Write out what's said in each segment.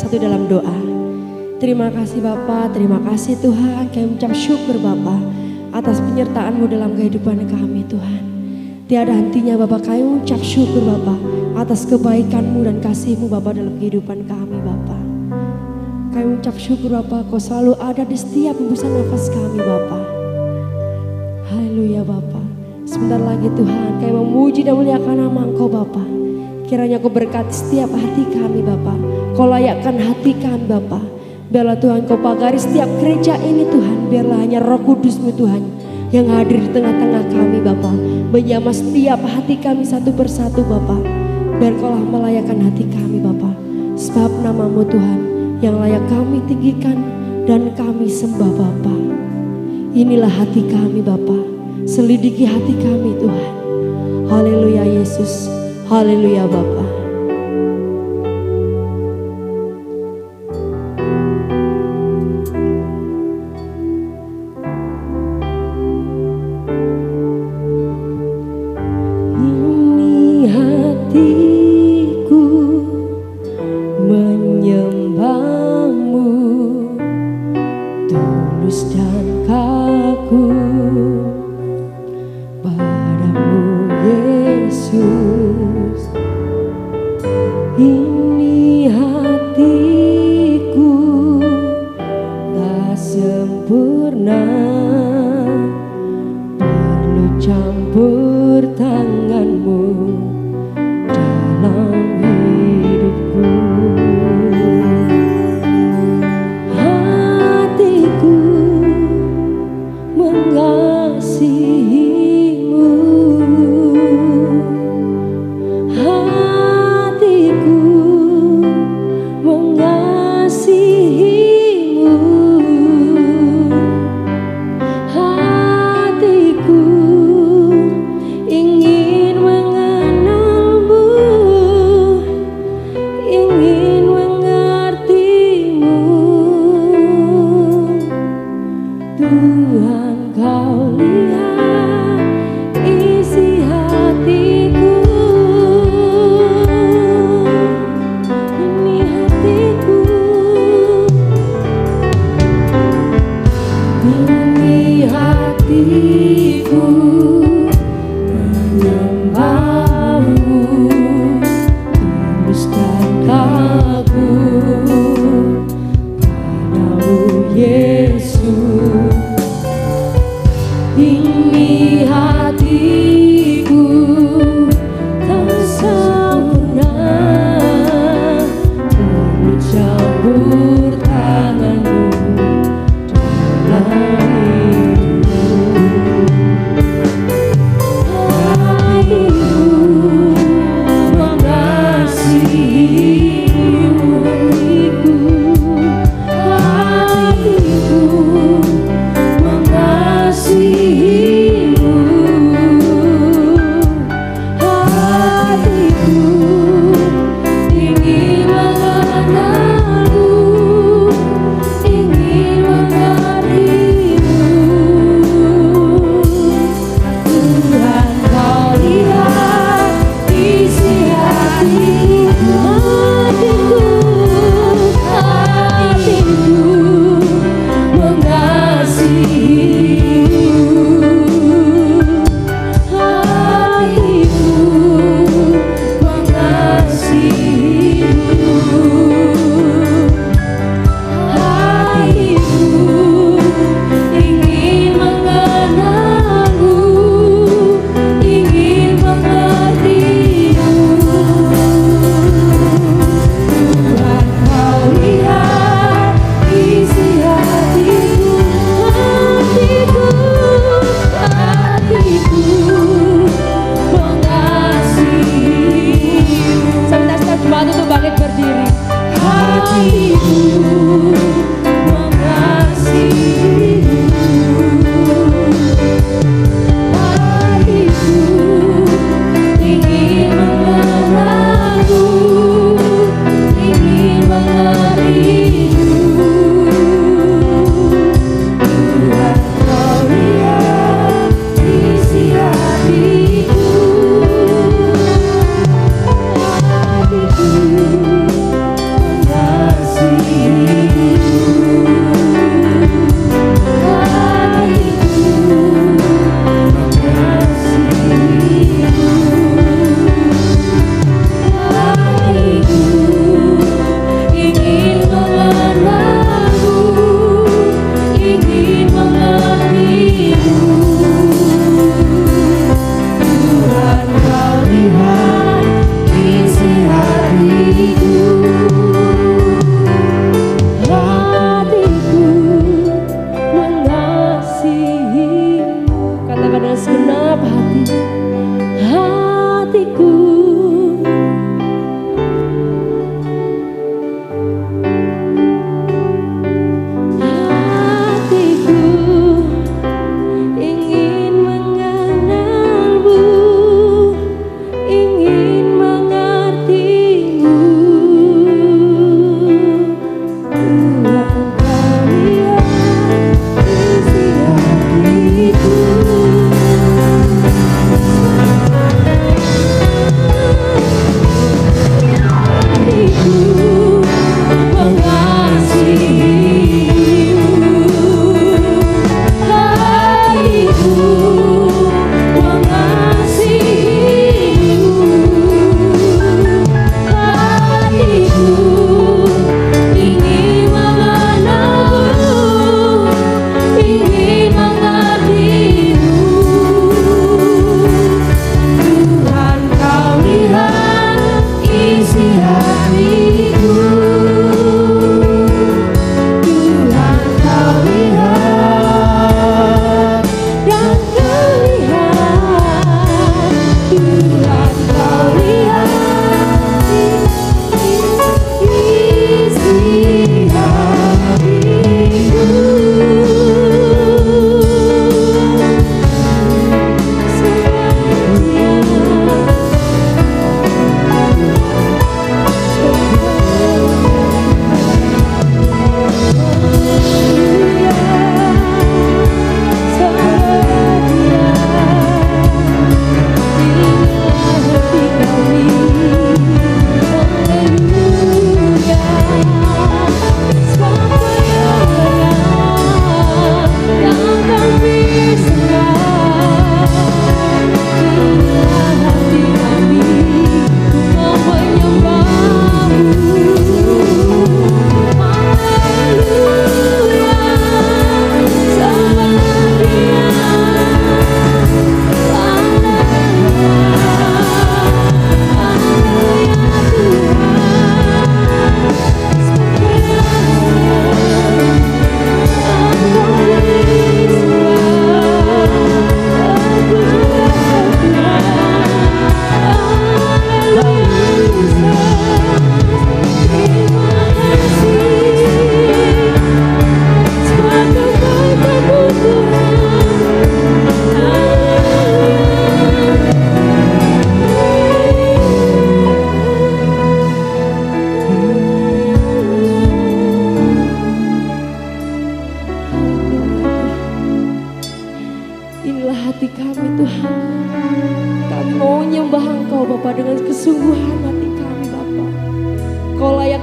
bersatu dalam doa. Terima kasih Bapa, terima kasih Tuhan. Kami ucap syukur Bapa atas penyertaan-Mu dalam kehidupan kami Tuhan. Tiada hentinya Bapa, kami ucap syukur Bapa atas kebaikan-Mu dan kasih-Mu Bapa dalam kehidupan kami Bapa. Kami ucap syukur Bapa, Kau selalu ada di setiap hembusan nafas kami Bapa. Haleluya Bapa. Sebentar lagi Tuhan, kami memuji dan muliakan nama Engkau Bapa. Kiranya Kau berkati setiap hati kami Bapa. Kau layakkan hati kami Bapa. Biarlah Tuhan Kau pagari setiap gereja ini Tuhan. Biarlah hanya Roh Kudus-Mu Tuhan yang hadir di tengah-tengah kami Bapa. Menjamah setiap hati kami satu persatu Bapa. Biar Kau lah melayakkan hati kami Bapa. Sebab nama-Mu Tuhan yang layak kami tinggikan dan kami sembah Bapa. Inilah hati kami Bapa. Selidiki hati kami Tuhan. Haleluya Yesus. Haleluya Bapa. Ini hatiku menyembah-Mu, tulus dan kaku padamu Yesus. Ini hatiku tak sempurna, perlu campur tangan-Mu dalam hidupku. Hatiku mengasihi-Mu, hatiku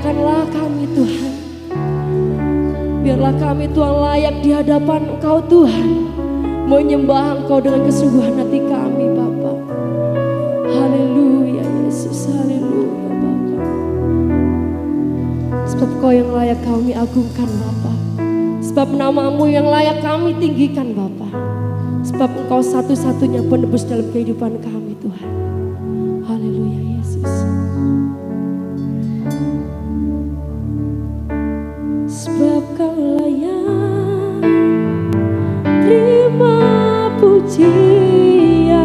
muliakanlah kami Tuhan. Biarlah kami Tuhan layak di hadapan Engkau Tuhan, menyembah Engkau dengan kesungguhan hati kami Bapa. Haleluya Yesus, haleluya Bapa. Sebab Kau yang layak kami agungkan Bapa. Sebab nama-Mu yang layak kami tinggikan Bapa. Sebab Engkau satu-satunya penebus dalam kehidupan kami Tuhan. Haleluya Yesus. Sebab Kau layak terima pujian.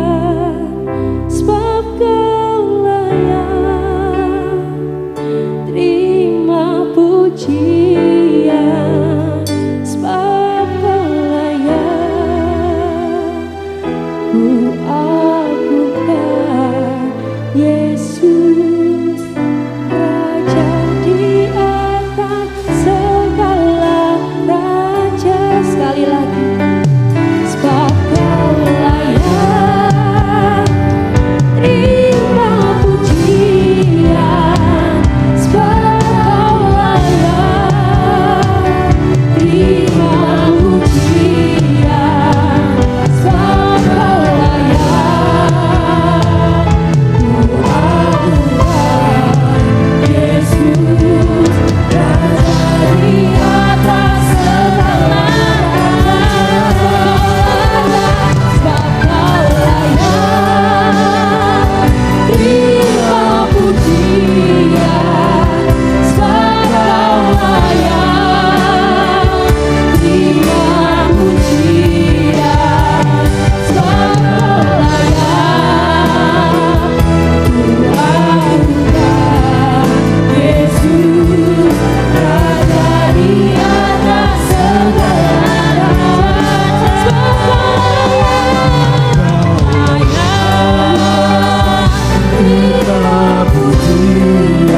Sebab Kau layak terima pujian. Sebab Kau layak ku agungkan Yesus, Raja di atas segala raja. Sekali lagi, sebab Kau layak terima pujian. Sebab Kau layak terima pujian. Sebab Kau layak ku agungkan Yesus, Raja di atas segala raja. Sebab Kau layak terima pujian. Sebab Kau layak terima pujian. Sebab Kau layak ku agungkan Yesus, Raja di atas segala raja. Sebab Kau layak terima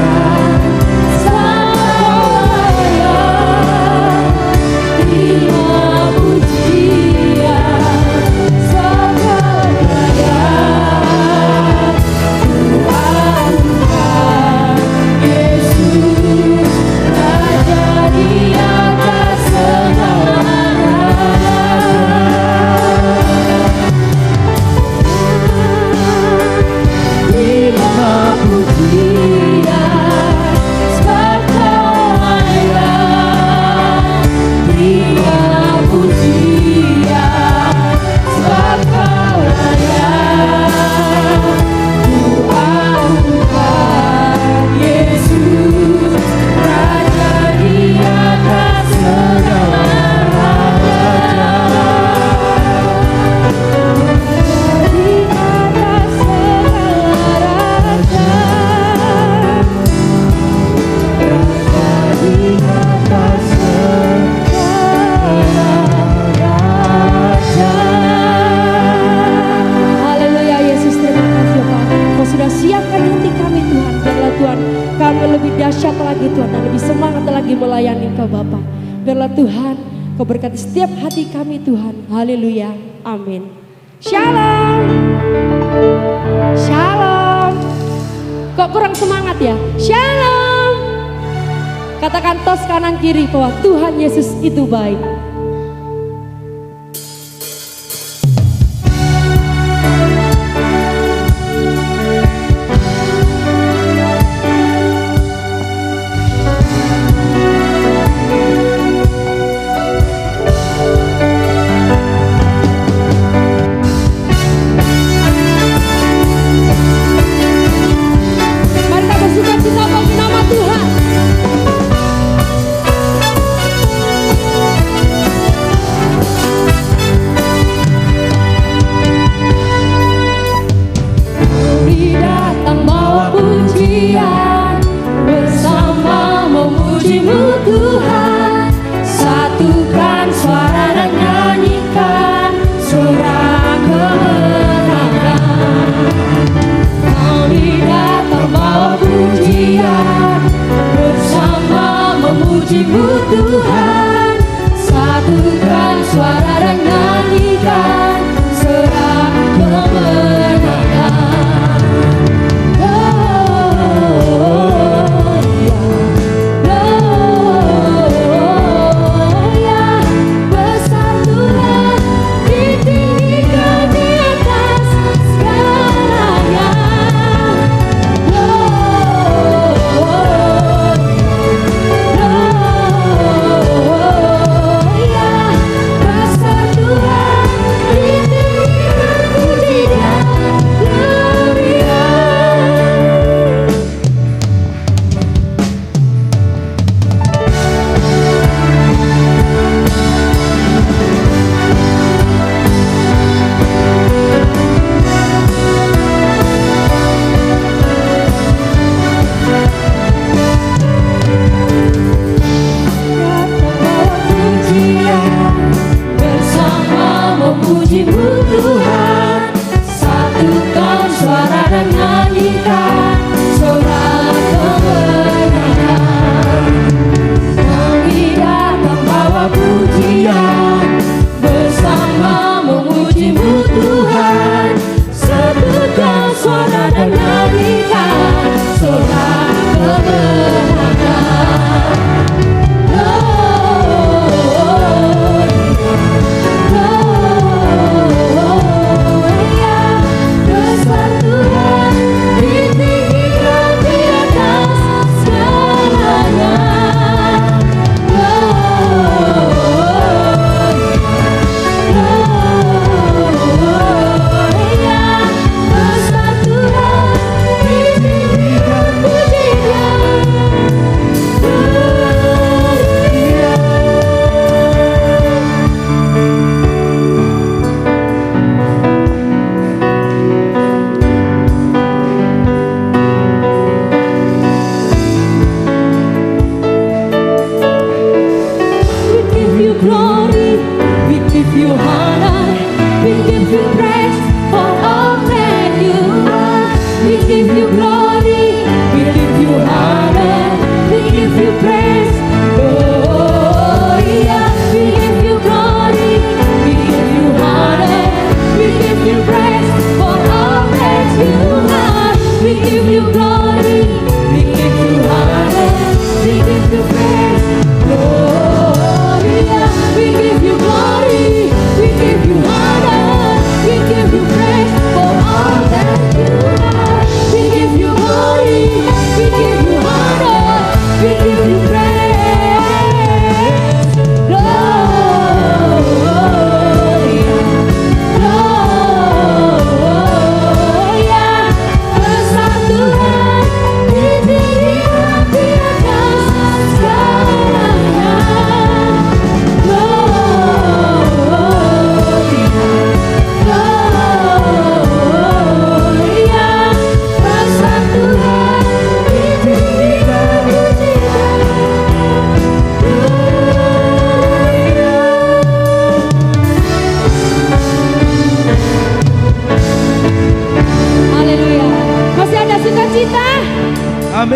pujian. Sebab Kau layak terima pujian. Sebab Kau layak ku agungkan Yesus, Raja di atas segala terima pujian. Sebab Kau layak terima pujian. Sebab Kau layak ku agungkan Yesus, Raja di atas segala raja. Di atas segala raja. Raja di atas segala raja. Haleluya Yesus, terima kasih Bapak. Kau sudah siapkan hati kami Tuhan. Biarlah Tuhan kami lebih dahsyat lagi Tuhan, dan lebih semangat lagi melayani Kau Bapak. Biarlah Tuhan Kau berkati setiap hati kami Tuhan. Haleluya, amin. Shalom. Shalom. Kok kurang semangat ya? Shalom. Katakan tos kanan kiri bahwa Tuhan Yesus itu baik. Mari kita bersuka-cita bagi nama Tuhan.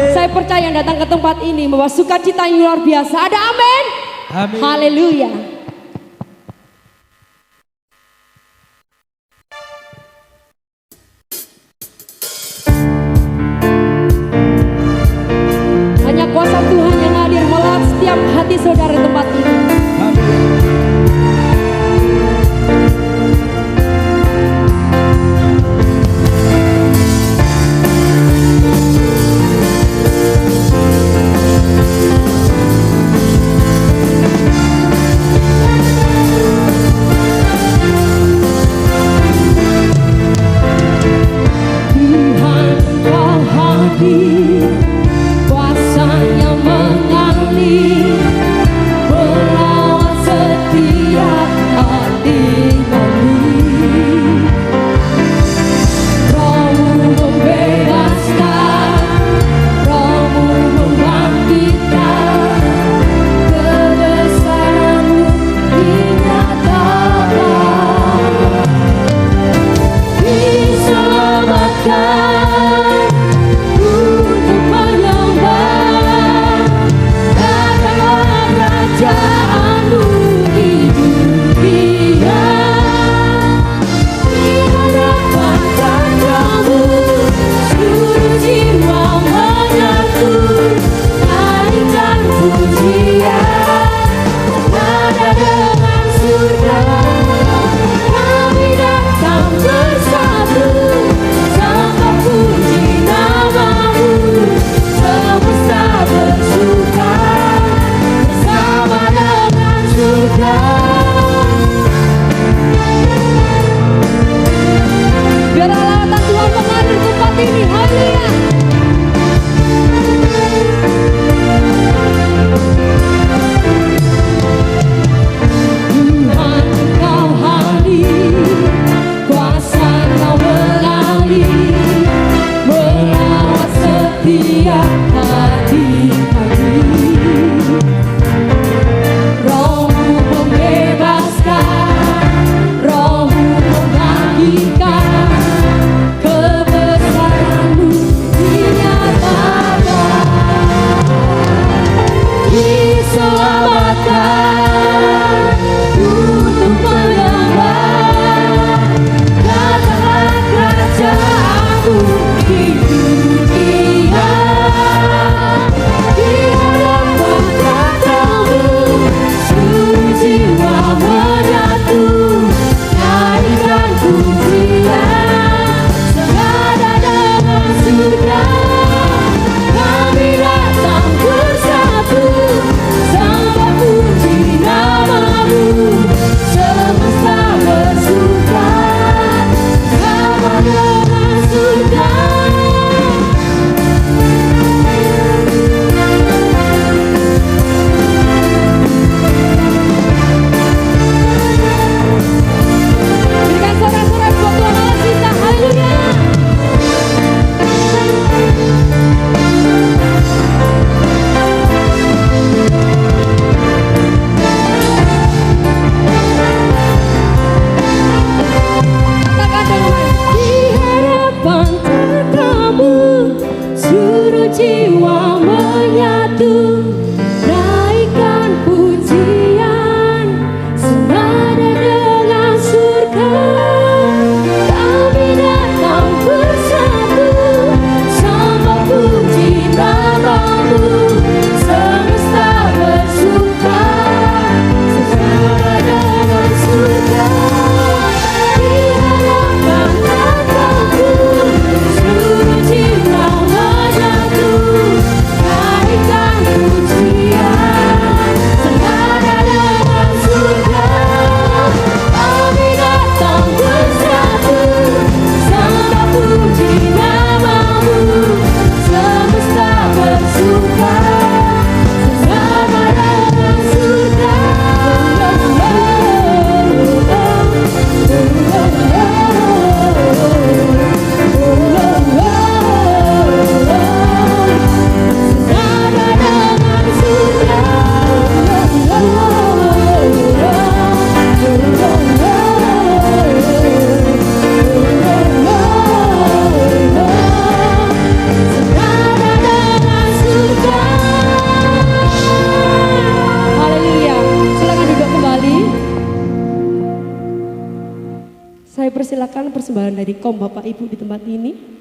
Saya percaya yang datang ke tempat ini membawa sukacita yang luar biasa. Ada amin? Amin. Haleluya. Hanya kuasa Tuhan yang hadir melawat setiap hati saudara di tempat ini. Kuasanya mengalir melawat setiap hati kami. Rohmu membebaskan, Rohmu membangkitkan, kebesaran-Mu dinyatakan. Diselamatkan kami datang bersatu, sembah puji persilakan persembahan dari kaum Bapak Ibu di tempat ini.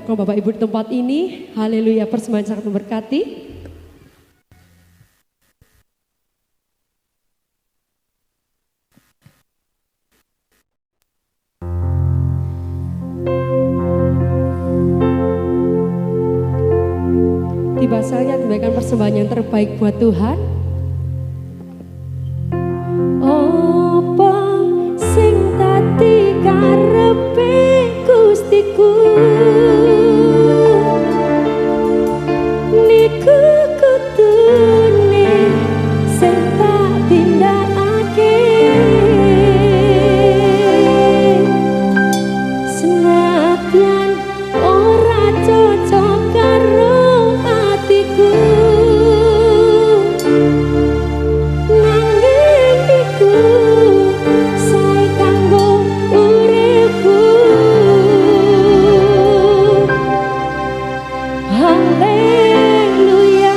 buat Bapak Ibu di tempat ini. Haleluya, persembahan sangat memberkati. Tiba saatnya memberikan persembahan yang terbaik buat Tuhan. Apa sing tadi karepe Gustiku, niku kudune sing tak tindakake. Senadyan ora cocok karo atiku, nanging iku sae kanggo uripku. Haleluya.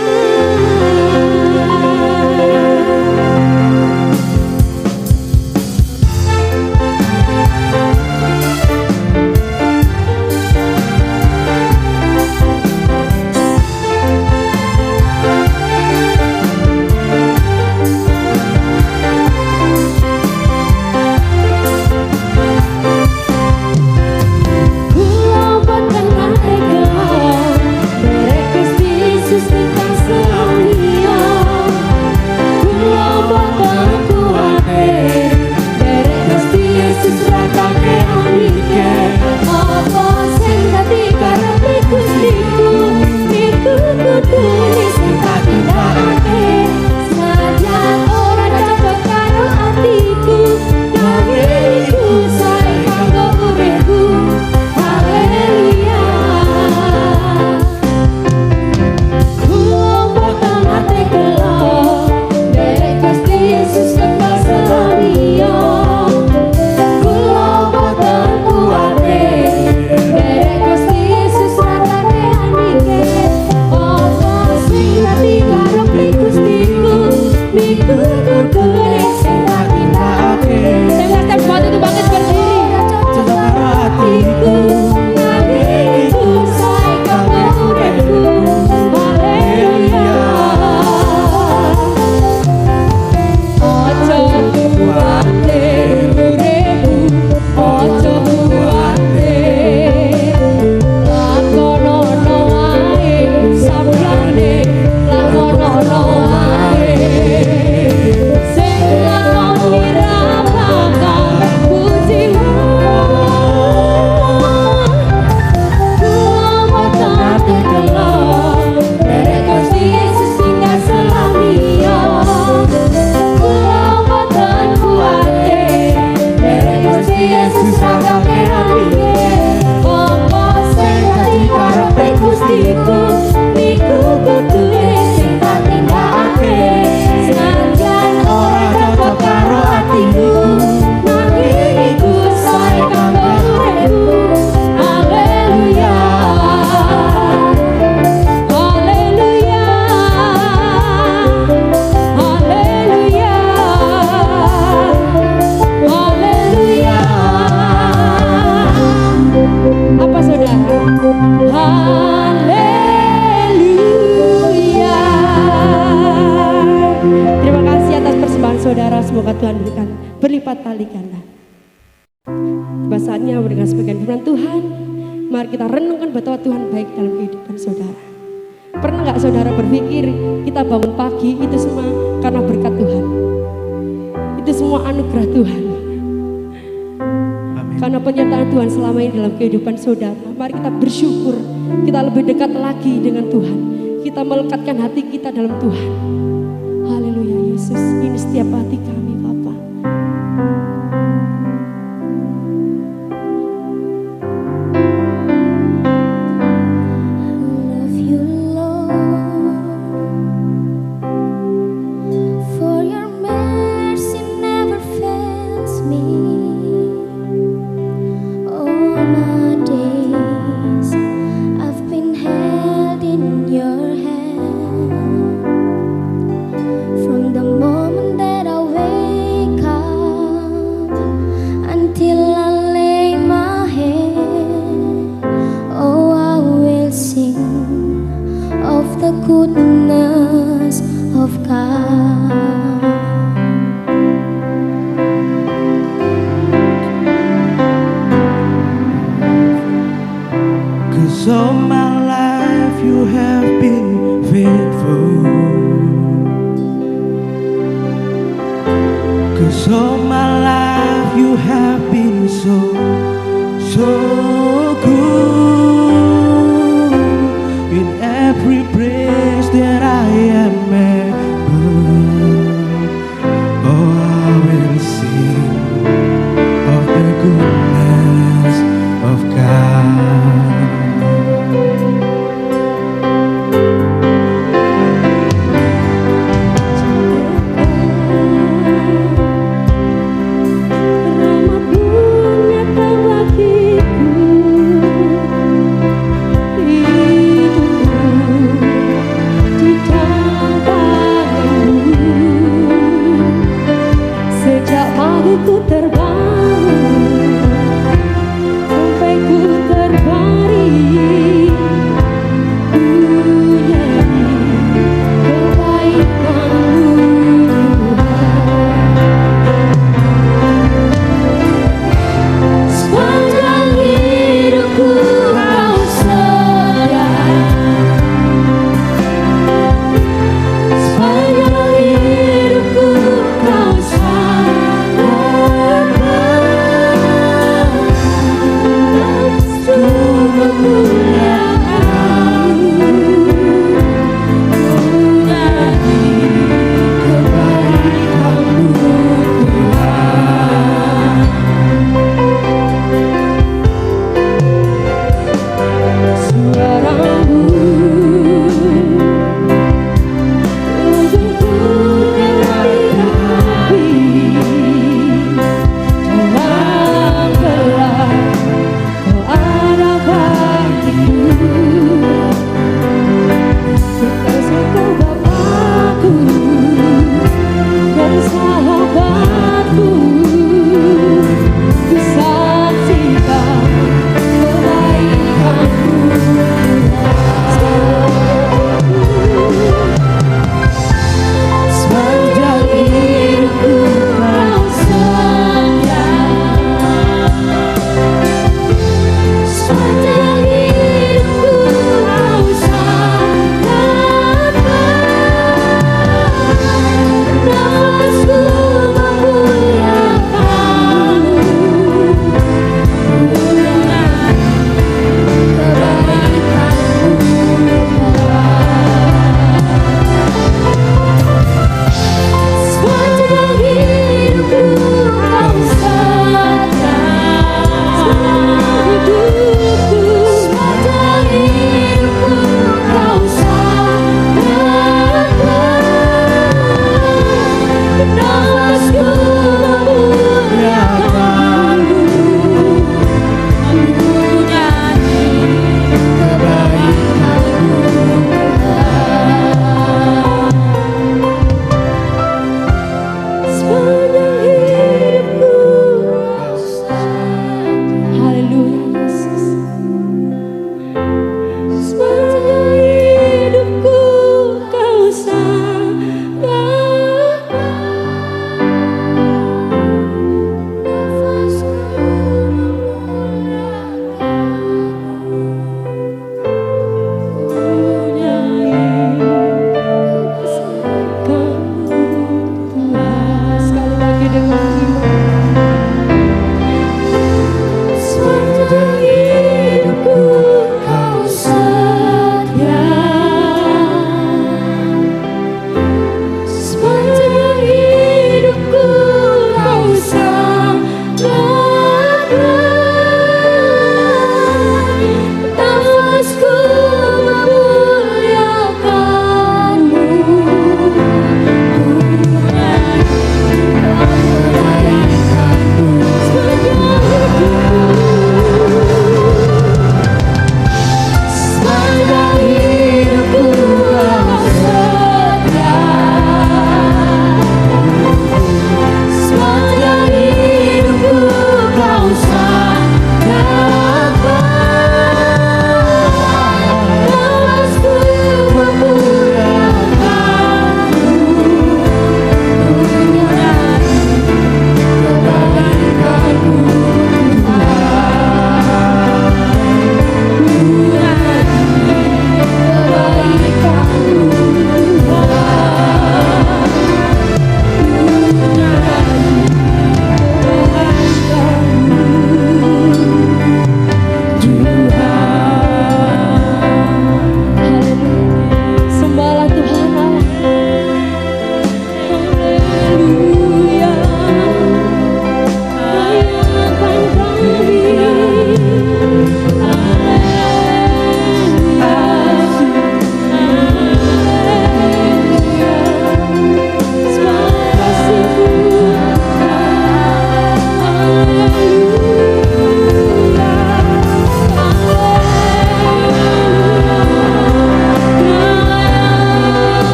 Kula boten nate gelem, derek Gusti Yesus ingkang selamia. Kula boten kuwate, derek Gusti Yesus rakake amike. Apa sing dadi karepe Gustiku, niku kudune sing tak tindakake. Senadyan ora cocok karo atiku, nanging iku sae kanggo uripku. Haleluya. Kula boten nate gelem, derek Gusti Yesus kekal selamia. Kula boten kuwate, derek Gusti Yesus rakake amike. Apa sing dadi karepe Gustiku, niku kudune sing tak tindakake. Saya step buat itu banget berdiri. Cocok karo atiku, nanging iku sae kanggo uripku. Haleluya. Ojo kuwate uripku, ojo kuwate. Lakonono wae sabrane, lakonono wae. Sing lakoni ra bakal kuciwa. Kula boten nate gelem, derek Gusti Yesus ingkang selamia. Kula boten kuwate, derek Gusti Yesus rakake amike. Apa sing dadi karepe Gustiku, niku kudune sing tak tindakake. Senadyan ora cocok karo atiku, nanging iku sae kanggo uripku. Haleluya. Haleluya. Haleluya. Haleluya. Apa saudara? Haleluya. Terima kasih atas persembahan saudara. Semoga Tuhan berikan berlipat kali ganda. Tiba saatnya memberikan sebagian firman Tuhan. Mari kita renungkan betapa Tuhan baik dalam kehidupan saudara. Pernah nggak saudara berpikir kita bangun pagi itu semua karena berkat Tuhan? Itu semua anugerah Tuhan. Karena penyertaan Tuhan selama ini dalam kehidupan saudara. Mari kita bersyukur, kita lebih dekat lagi dengan Tuhan. Kita melekatkan hati kita dalam Tuhan. Haleluya Yesus, ini setiap hati kami Bapa. Love you, Lord, for your mercy never fails me. All my days I've been held in your hand. From the moment that I wake all my life you have been faithful. 'Cause all my life you have been so good. In every place that I am able, oh, I will sing of the goodness of God. Rahmat-Mu nyata bagiku,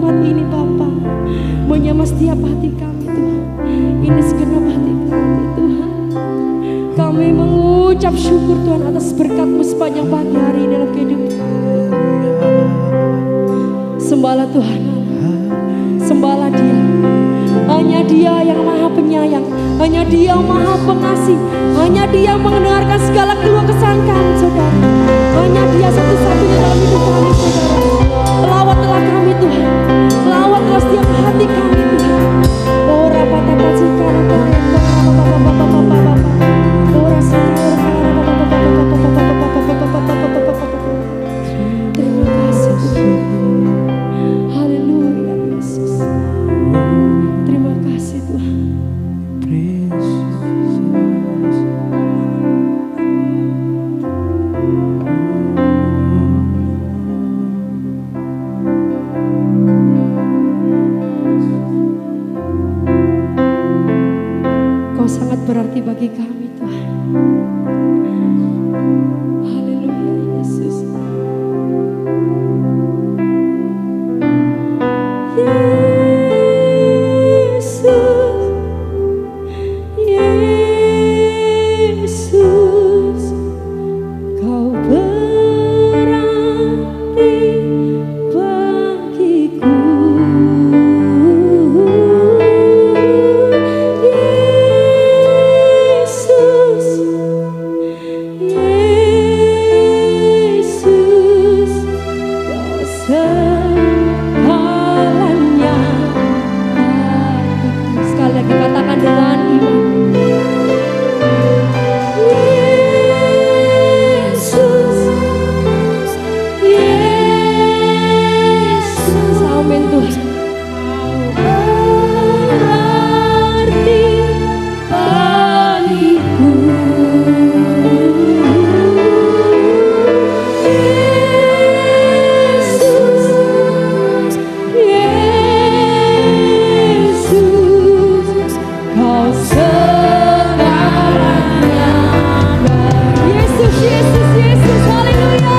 kalimat ini Bapa menyamai setiap hati kami Tuhan. Ini segenap hati kami Tuhan. Kami mengucap syukur Tuhan atas berkat-Mu sepanjang pagi hari ini dalam kehidupan. Sembahlah Tuhan, sembahlah Dia. Hanya Dia yang maha penyayang, hanya Dia yang maha pengasih, hanya Dia mendengarkan segala keluh kesah kami saudara. Hanya Dia satu-satunya dalam hidup kami saudara. Lawatlah kami Tuhan, lawatlah setiap hati kami Tuhan. Ora patata cikara kaya ora sikara terima kasih Tuhan. Haleluya Yesus. Terima kasih Tuhan. Kau sangat berarti bagi kami Tuhan. Haleluya Yesus. Yesus, Kau berarti bagiku. Yesus, Yesus, Kau segalanya bagiku. Sekali lagi katakan dengan iman. Yesus, Yesus, amin Tuhan. Berarti bagiku. Yesus, Yesus, Kau segalanya. Yesus, Yesus, Yesus, haleluya.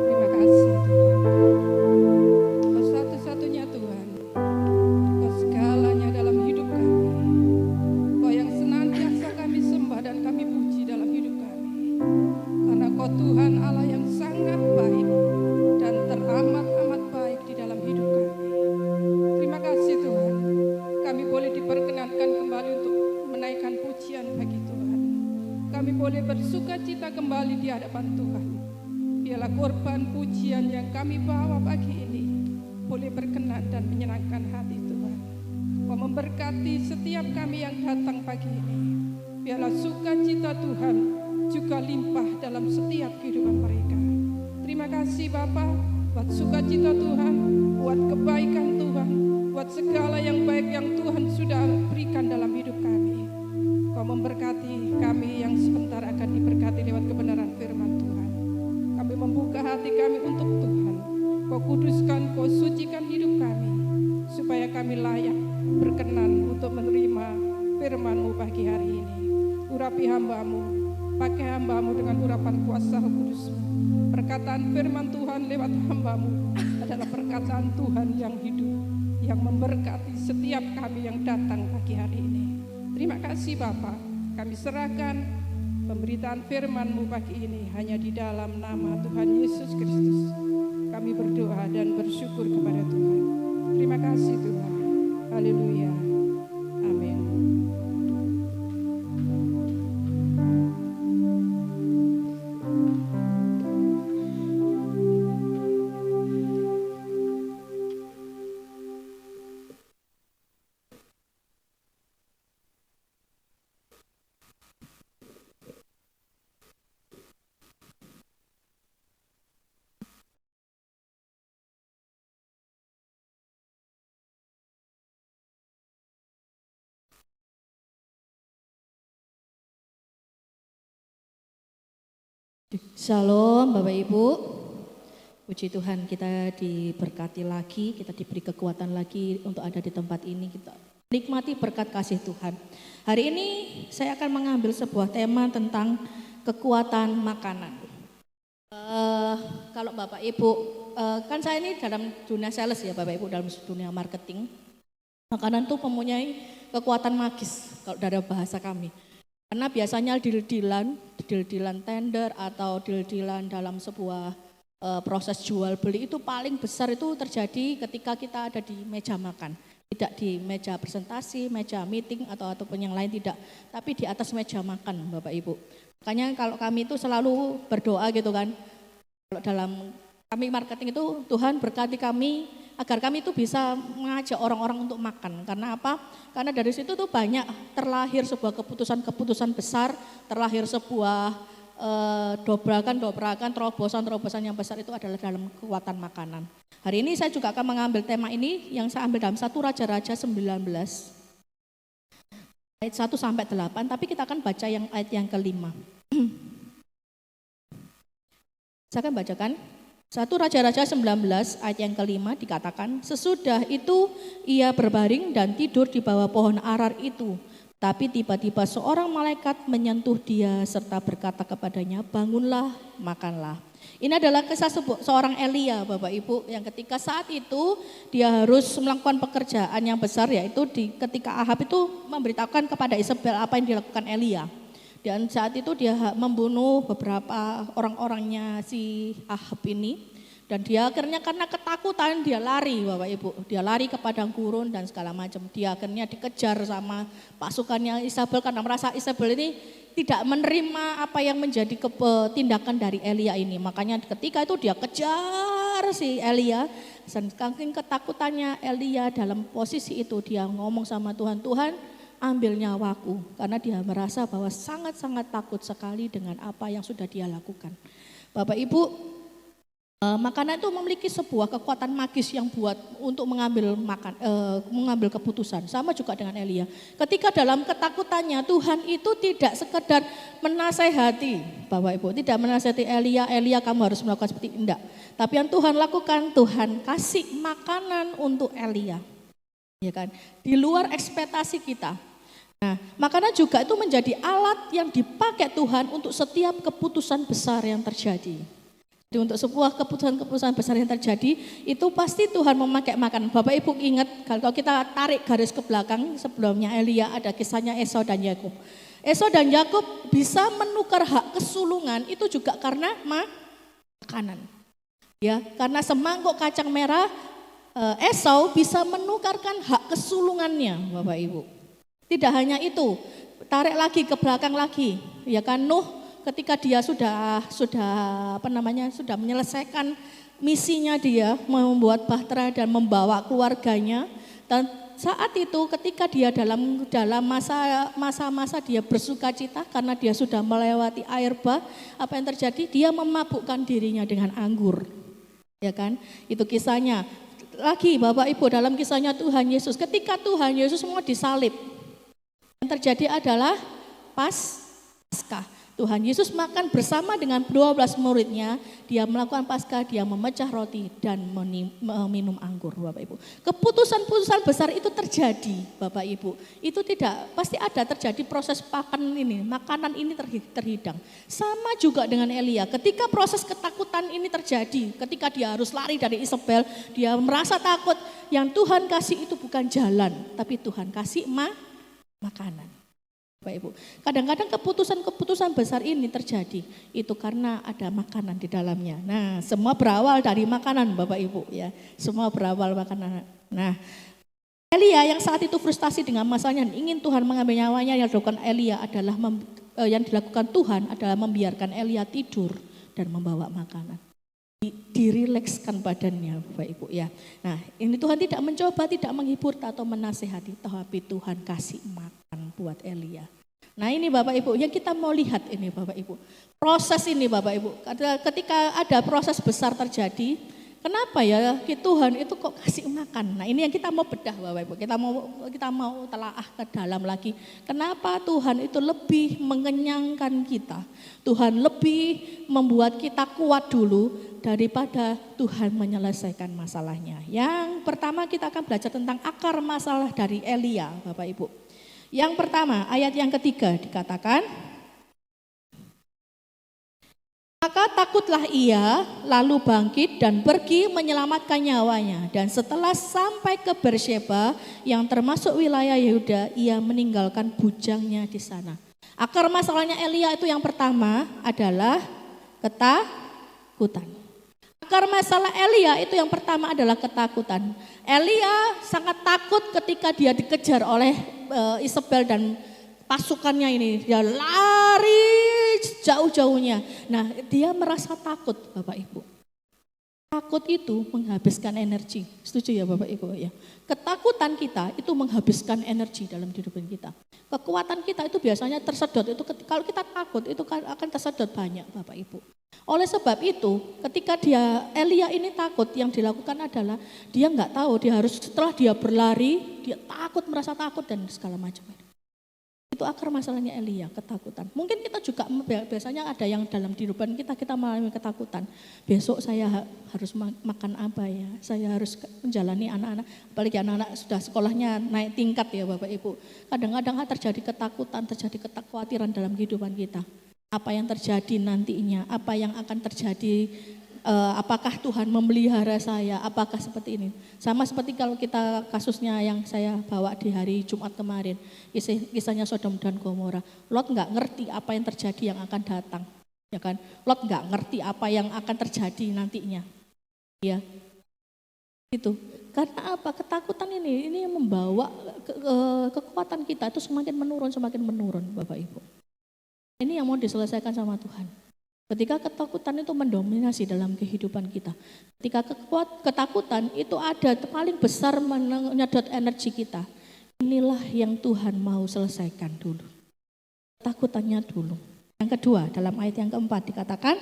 Terima kasih Tuhan. Kau satu-satunya Tuhan. Kau segalanya dalam hidup kami. Kau yang senantiasa kami sembah dan kami puji dalam hidup kami. Karena Kau Tuhan Allah yang sangat baik dan teramat-amat baik di dalam hidup kami. Terima kasih Tuhan. Kami boleh diperkenankan kembali untuk menaikkan pujian bagi Tuhan. Kami boleh bersuka cita kembali di hadapan Tuhan. Biarlah korban pujian yang kami bawa pagi ini boleh berkenan dan menyenangkan hati Tuhan. Kau memberkati setiap kami yang datang pagi ini. Biarlah sukacita Tuhan juga limpah dalam setiap kehidupan mereka. Terima kasih Bapa buat sukacita Tuhan, buat kebaikan Tuhan, buat segala yang baik yang Tuhan sudah berikan dalam hidup kami. Kau memberkati kami yang sebentar akan diberkati lewat kebenaran firman Tuhan. Kami membuka hati kami untuk Tuhan. Kau kuduskan, Kau sucikan hidup kami, supaya kami layak berkenan untuk menerima firman-Mu pagi hari ini. Urapi hamba-Mu, pakai hamba-Mu dengan urapan kuasa Roh Kudus-Mu. Perkataan firman Tuhan lewat hamba-Mu adalah perkataan Tuhan yang hidup, yang memberkati setiap kami yang datang pagi hari ini. Terima kasih Bapa, kami serahkan pemberitaan firman-Mu pagi ini hanya di dalam nama Tuhan Yesus Kristus. Kami berdoa dan bersyukur kepada Tuhan. Terima kasih Tuhan. Haleluya. Shalom Bapak Ibu, puji Tuhan kita diberkati lagi, kita diberi kekuatan lagi untuk ada di tempat ini, kita nikmati berkat kasih Tuhan. Hari ini saya akan mengambil sebuah tema tentang kekuatan makanan. Kalau Bapak Ibu, kan saya ini dalam dunia sales ya Bapak Ibu, dalam dunia marketing. Makanan itu mempunyai kekuatan magis kalau dari bahasa kami. Karena biasanya deal-dealan tender atau deal-dealan dalam sebuah proses jual beli itu paling besar itu terjadi ketika kita ada di meja makan. Tidak di meja presentasi, meja meeting ataupun yang lain tidak. Tapi di atas meja makan Bapak Ibu. Makanya kalau kami itu selalu berdoa gitu kan. Kalau dalam kami marketing itu Tuhan berkati kami agar kami itu bisa mengajak orang-orang untuk makan. Karena apa? Karena dari situ tuh banyak terlahir sebuah keputusan-keputusan besar, terlahir sebuah dobrakan, terobosan yang besar itu adalah dalam kekuatan makanan. Hari ini saya juga akan mengambil tema ini yang saya ambil dalam 1 Raja-Raja 19 ayat 1 sampai 8, tapi kita akan baca yang ayat yang kelima. Saya akan bacakan 1 Raja-Raja 19 ayat yang kelima dikatakan, sesudah itu ia berbaring dan tidur di bawah pohon arar itu. Tapi tiba-tiba seorang malaikat menyentuh dia serta berkata kepadanya, bangunlah, makanlah. Ini adalah kisah seorang Elia Bapak Ibu, yang ketika saat itu dia harus melakukan pekerjaan yang besar, yaitu ketika Ahab itu memberitahukan kepada Isabel apa yang dilakukan Elia. Dan saat itu dia membunuh beberapa orang-orangnya si Ahab ini. Dan dia akhirnya karena ketakutan dia lari Bapak Ibu. Dia lari ke padang gurun dan segala macam. Dia akhirnya dikejar sama pasukannya Isabel karena merasa Isabel ini tidak menerima apa yang menjadi tindakan dari Elia ini. Makanya ketika itu dia kejar si Elia. Saking ketakutannya Elia dalam posisi itu dia ngomong sama Tuhan, Tuhan ambil nyawaku, karena dia merasa bahwa sangat-sangat takut sekali dengan apa yang sudah dia lakukan. Bapak Ibu, makanan itu memiliki sebuah kekuatan magis yang buat untuk mengambil keputusan. Sama juga dengan Elia. Ketika dalam ketakutannya Tuhan itu tidak sekedar menasehati, Bapak Ibu, tidak menasehati Elia kamu harus melakukan seperti ini, enggak. Tapi yang Tuhan lakukan, Tuhan kasih makanan untuk Elia. Ya kan? Di luar ekspektasi kita. Nah, makanan juga itu menjadi alat yang dipakai Tuhan untuk setiap keputusan besar yang terjadi. Jadi untuk sebuah keputusan besar yang terjadi, itu pasti Tuhan memakai makanan. Bapak Ibu ingat, kalau kita tarik garis ke belakang, sebelumnya Elia ada kisahnya Esau dan Yakub. Esau dan Yakub bisa menukar hak kesulungan itu juga karena makanan. Ya, karena semangkuk kacang merah, Esau bisa menukarkan hak kesulungannya, Bapak Ibu. Tidak hanya itu, tarik lagi ke belakang lagi, ya kan Nuh ketika dia sudah menyelesaikan misinya dia membuat bahtera dan membawa keluarganya, dan saat itu ketika dia dalam masa-masa dia bersukacita karena dia sudah melewati air bah, apa yang terjadi? Dia memabukkan dirinya dengan anggur, ya kan? Itu kisahnya. Lagi Bapak Ibu dalam kisahnya Tuhan Yesus, ketika Tuhan Yesus mau disalib, yang terjadi adalah Paskah. Tuhan Yesus makan bersama dengan 12 muridnya, dia melakukan Paskah, dia memecah roti dan minum anggur Bapak Ibu. Keputusan-keputusan besar itu terjadi Bapak Ibu. Itu tidak, pasti ada terjadi proses makanan ini terhidang. Sama juga dengan Elia, ketika proses ketakutan ini terjadi, ketika dia harus lari dari Isabel, dia merasa takut, yang Tuhan kasih itu bukan jalan, tapi Tuhan kasih makanan. Bapak Ibu, kadang-kadang keputusan-keputusan besar ini terjadi itu karena ada makanan di dalamnya. Nah, semua berawal dari makanan Bapak Ibu ya. Semua berawal makanan. Nah, Elia yang saat itu frustasi dengan masalahnya, ingin Tuhan mengambil nyawanya, yang dilakukan Elia adalah yang dilakukan Tuhan adalah membiarkan Elia tidur dan membawa makanan. Dirilekskan badannya Bapak Ibu ya. Nah, ini Tuhan tidak mencoba, tidak menghibur atau menasehati, tapi Tuhan kasih makan buat Elia. Nah ini Bapak Ibu, yang kita mau lihat ini Bapak Ibu. Proses ini Bapak Ibu, ketika ada proses besar terjadi, Kenapa ya Tuhan itu kok kasih makan? Nah ini yang kita mau bedah Bapak Ibu, kita mau telaah ke dalam lagi. Kenapa Tuhan itu lebih mengenyangkan kita? Tuhan lebih membuat kita kuat dulu daripada Tuhan menyelesaikan masalahnya. Yang pertama kita akan belajar tentang akar masalah dari Elia Bapak Ibu. Yang pertama ayat yang ketiga dikatakan, maka takutlah ia, lalu bangkit dan pergi menyelamatkan nyawanya. Dan setelah sampai ke Beersheba yang termasuk wilayah Yehuda, ia meninggalkan bujangnya di sana. Akar masalahnya Elia itu yang pertama adalah ketakutan. Akar masalah Elia itu yang pertama adalah ketakutan. Elia sangat takut ketika dia dikejar oleh Isabel dan pasukannya ini. Dia lari jauh-jauhnya. Nah, dia merasa takut, Bapak Ibu. Takut itu menghabiskan energi. Setuju ya Bapak Ibu ya? Ketakutan kita itu menghabiskan energi dalam kehidupan kita. Kekuatan kita itu biasanya tersedot. Itu kalau kita takut itu akan tersedot banyak Bapak Ibu. Oleh sebab itu, ketika Elia ini takut, yang dilakukan adalah dia nggak tahu, dia harus setelah dia berlari, dia takut, merasa takut dan segala macam. Itu akar masalahnya Elia, ketakutan. Mungkin kita juga biasanya ada yang dalam kehidupan kita mengalami ketakutan. Besok saya harus makan apa ya? Saya harus menjalani anak-anak, apalagi anak-anak sudah sekolahnya naik tingkat ya Bapak Ibu. Kadang-kadang terjadi ketakutan, terjadi kekhawatiran dalam kehidupan kita. Apa yang terjadi nantinya, apa yang akan terjadi, apakah Tuhan memelihara saya, apakah seperti ini. Sama seperti kalau kita kasusnya yang saya bawa di hari Jumat kemarin, kisahnya Sodom dan Gomora. Lot nggak ngerti apa yang terjadi yang akan datang, ya kan? Lot nggak ngerti apa yang akan terjadi nantinya, ya. Itu karena apa? Ketakutan ini yang membawa kekuatan kita itu semakin menurun, Bapak Ibu. Ini yang mau diselesaikan sama Tuhan. Ketika ketakutan itu mendominasi dalam kehidupan kita. Ketika ketakutan itu ada paling besar menyedot energi kita. Inilah yang Tuhan mau selesaikan dulu. Ketakutannya dulu. Yang kedua dalam ayat yang keempat dikatakan,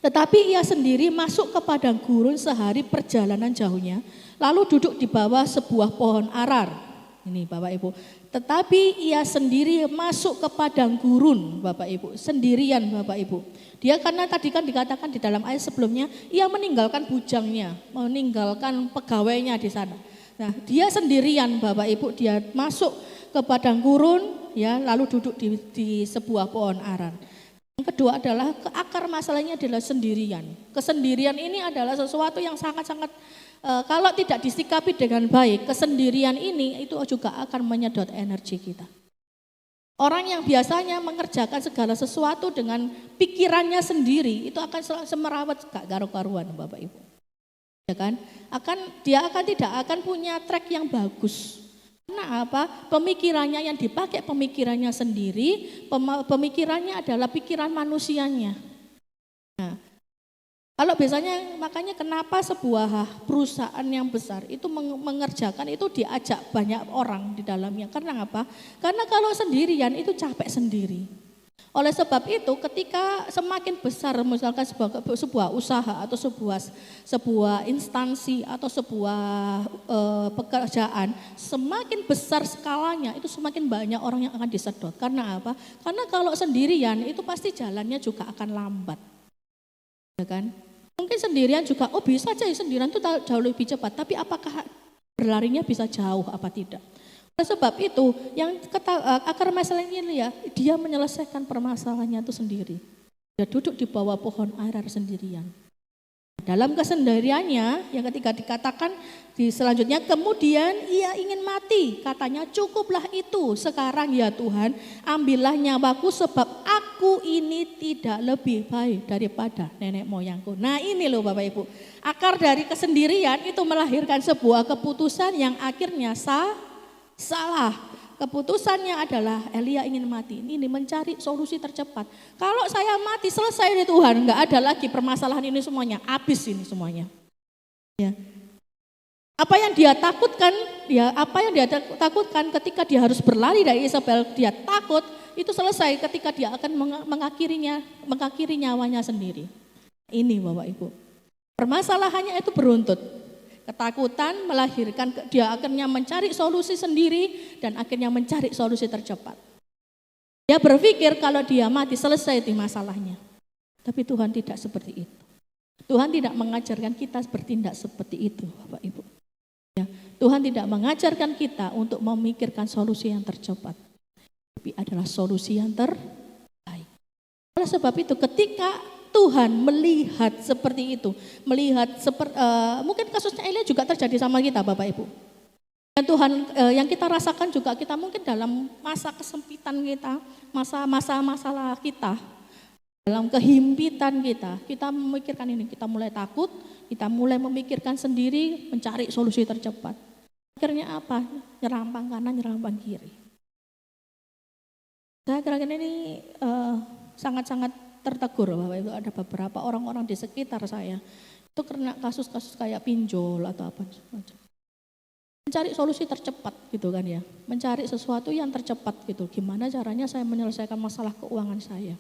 tetapi ia sendiri masuk ke padang gurun sehari perjalanan jauhnya, lalu duduk di bawah sebuah pohon arar. Ini Bapak Ibu. Tetapi ia sendiri masuk ke padang gurun Bapak Ibu. Sendirian Bapak Ibu. Dia karena tadi kan dikatakan di dalam ayat sebelumnya, ia meninggalkan bujangnya, meninggalkan pegawainya di sana. Nah dia sendirian Bapak Ibu, dia masuk ke padang gurun, ya, lalu duduk di sebuah pohon aran. Yang kedua adalah akar masalahnya adalah sendirian. Kesendirian ini adalah sesuatu yang sangat-sangat kalau tidak disikapi dengan baik, kesendirian ini itu juga akan menyedot energi kita. Orang yang biasanya mengerjakan segala sesuatu dengan pikirannya sendiri itu akan semerawat gak karu-karuan Bapak Ibu. Ya kan? Dia tidak akan punya track yang bagus. Karena apa? Pemikirannya yang dipakai pemikirannya sendiri, pemikirannya adalah pikiran manusianya. Nah, kalau biasanya makanya kenapa sebuah perusahaan yang besar itu mengerjakan itu diajak banyak orang di dalamnya. Karena apa? Karena kalau sendirian itu capek sendiri. Oleh sebab itu ketika semakin besar misalkan sebuah usaha atau sebuah instansi atau sebuah pekerjaan, semakin besar skalanya itu semakin banyak orang yang akan disedot. Karena apa? Karena kalau sendirian itu pasti jalannya juga akan lambat. Ya kan? Mungkin sendirian juga, bisa aja sendirian itu jauh lebih cepat, tapi apakah berlarinya bisa jauh apa tidak? Oleh sebab itu, yang akar masalahnya ini ya, dia menyelesaikan permasalahannya itu sendiri. Dia duduk di bawah pohon arar sendirian. Dalam kesendiriannya, yang ketika dikatakan di selanjutnya, kemudian ia ingin mati. Katanya, cukuplah itu sekarang ya Tuhan, ambillah nyawaku sebab aku ini tidak lebih baik daripada nenek moyangku. Nah ini loh Bapak Ibu, akar dari kesendirian itu melahirkan sebuah keputusan yang akhirnya salah. Keputusannya adalah Elia ingin mati, ini mencari solusi tercepat. Kalau saya mati selesai nih Tuhan, nggak ada lagi permasalahan ini semuanya, habis ini semuanya. Ya. Apa yang dia takutkan, ketika dia harus berlari dari Isabel, dia takut itu selesai ketika dia akan mengakhiri nyawanya sendiri. Ini Bapak Ibu. Permasalahannya itu beruntut. Ketakutan melahirkan, dia akhirnya mencari solusi sendiri dan akhirnya mencari solusi tercepat. Dia berpikir kalau dia mati selesai di masalahnya. Tapi Tuhan tidak seperti itu. Tuhan tidak mengajarkan kita bertindak seperti itu, Bapak Ibu. Ya, Tuhan tidak mengajarkan kita untuk memikirkan solusi yang tercepat. Tapi adalah solusi yang terbaik. Oleh sebab itu ketika Tuhan melihat seperti itu, melihat mungkin kasusnya Elia juga terjadi sama kita Bapak Ibu. Dan Tuhan yang kita rasakan juga kita mungkin dalam masa kesempitan kita, masalah kita, dalam kehimpitan kita memikirkan ini, kita mulai takut, kita mulai memikirkan sendiri, mencari solusi tercepat. Akhirnya apa? Nyerampang kanan, nyerampang kiri. Saya kira ini sangat-sangat tertegur Bapak Ibu, ada beberapa orang-orang di sekitar saya itu kena kasus-kasus kayak pinjol atau apa semacam. Mencari solusi tercepat gitu kan ya, mencari sesuatu yang tercepat gitu. Gimana caranya saya menyelesaikan masalah keuangan saya?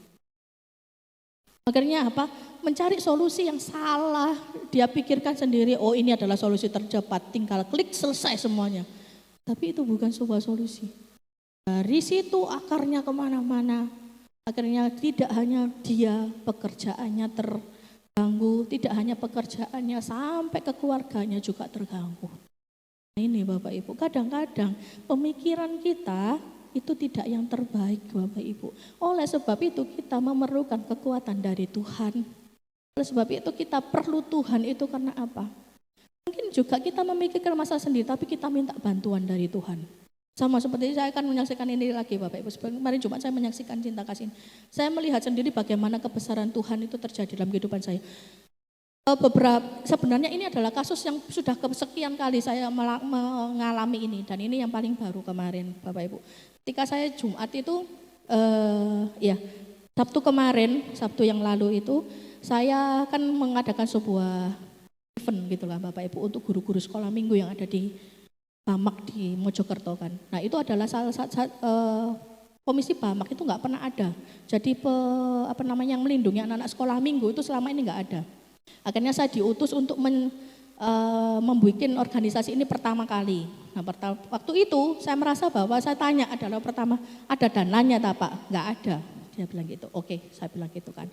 Akhirnya apa? Mencari solusi yang salah, dia pikirkan sendiri, oh ini adalah solusi tercepat, tinggal klik selesai semuanya. Tapi itu bukan sebuah solusi. Dari situ akarnya kemana-mana. Akhirnya tidak hanya dia pekerjaannya terganggu, tidak hanya pekerjaannya sampai ke keluarganya juga terganggu. Nah ini Bapak Ibu, kadang-kadang pemikiran kita itu tidak yang terbaik Bapak Ibu. Oleh sebab itu kita memerlukan kekuatan dari Tuhan. Oleh sebab itu kita perlu Tuhan itu karena apa? Mungkin juga kita memikirkan masalah sendiri tapi kita minta bantuan dari Tuhan. Sama seperti saya akan menyaksikan ini lagi Bapak Ibu. Kemarin Jumat saya menyaksikan cinta kasih. Saya melihat sendiri bagaimana kebesaran Tuhan itu terjadi dalam kehidupan saya. Sebenarnya ini adalah kasus yang sudah kesekian kali saya mengalami ini. Dan ini yang paling baru kemarin Bapak Ibu. Ketika saya Jumat itu, Sabtu yang lalu itu, saya akan mengadakan sebuah event gitu lah Bapak Ibu untuk guru-guru sekolah minggu yang ada di Bamak di Mojokerto kan. Nah itu adalah salah satu komisi Bamak itu nggak pernah ada. Jadi yang melindungi anak-anak sekolah minggu itu selama ini nggak ada. Akhirnya saya diutus untuk membuat organisasi ini pertama kali. Nah waktu itu saya merasa bahwa saya tanya adalah pertama ada dananya tak Pak? Nggak ada. Dia bilang gitu. Oke, saya bilang gitu kan.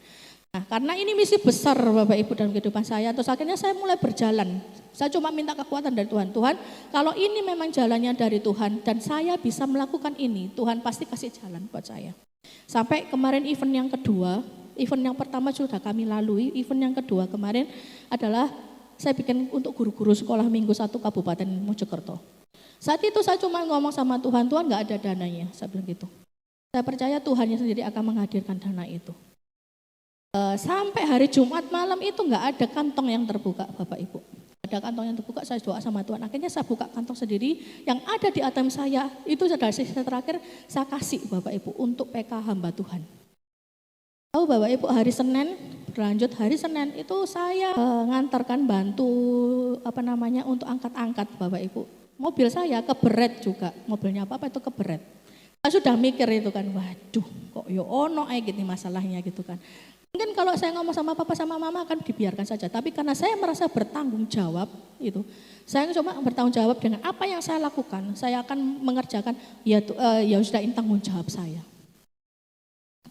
Nah, karena ini misi besar Bapak Ibu dalam kehidupan saya, terus akhirnya saya mulai berjalan. Saya cuma minta kekuatan dari Tuhan. Tuhan, kalau ini memang jalannya dari Tuhan dan saya bisa melakukan ini, Tuhan pasti kasih jalan buat saya. Sampai kemarin event yang kedua, event yang pertama sudah kami lalui, event yang kedua kemarin adalah saya bikin untuk guru-guru sekolah minggu 1 Kabupaten Mojokerto. Saat itu saya cuma ngomong sama Tuhan, Tuhan nggak ada dananya, saya bilang gitu. Saya percaya Tuhannya sendiri akan menghadirkan dana itu. Sampai hari Jumat malam itu nggak ada kantong yang terbuka Bapak Ibu. Ada kantong yang terbuka, saya doa sama Tuhan. Akhirnya saya buka kantong sendiri yang ada di ATM saya. Itu adalah sisa terakhir saya kasih Bapak Ibu untuk PK hamba Tuhan. Tahu Bapak Ibu hari Senin, berlanjut hari Senin itu saya ngantarkan bantu untuk angkat-angkat Bapak Ibu. Mobil saya keberet juga, mobilnya apa itu keberet. Saya sudah mikir itu kan, waduh kok ono gitu masalahnya gitu kan. Mungkin kalau saya ngomong sama papa sama mama akan dibiarkan saja. Tapi karena saya merasa bertanggung jawab itu, saya coba bertanggung jawab dengan apa yang saya lakukan. Saya akan mengerjakan, ya sudah ini tanggung jawab saya.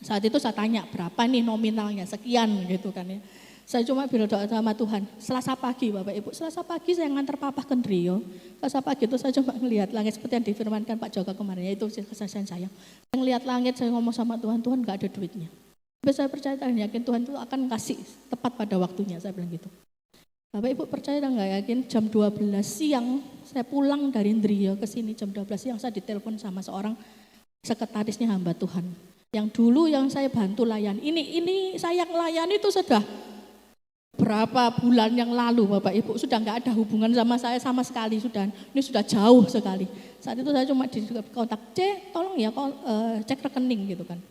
Saat itu saya tanya berapa nih nominalnya, sekian gitu kan ya. Saya cuma berdoa sama Tuhan. Selasa pagi Bapak Ibu, Selasa pagi saya ngantar papa ke Ndrio. Selasa pagi itu saya coba ngelihat langit seperti yang difirmankan Pak Joko kemarin, yaitu kesaksian saya. Saya ngelihat langit, saya ngomong sama Tuhan, Tuhan nggak ada duitnya. Tapi saya percaya dan yakin Tuhan itu akan kasih tepat pada waktunya, saya bilang gitu. Bapak Ibu percaya dan nggak yakin jam 12 siang saya pulang dari Ndrio ke sini jam 12 siang saya ditelepon sama seorang sekretarisnya hamba Tuhan. Yang dulu yang saya bantu layan, ini saya layani itu sudah berapa bulan yang lalu Bapak Ibu, sudah nggak ada hubungan sama saya sama sekali, ini sudah jauh sekali. Saat itu saya cuma di kontak, tolong ya cek rekening gitu kan.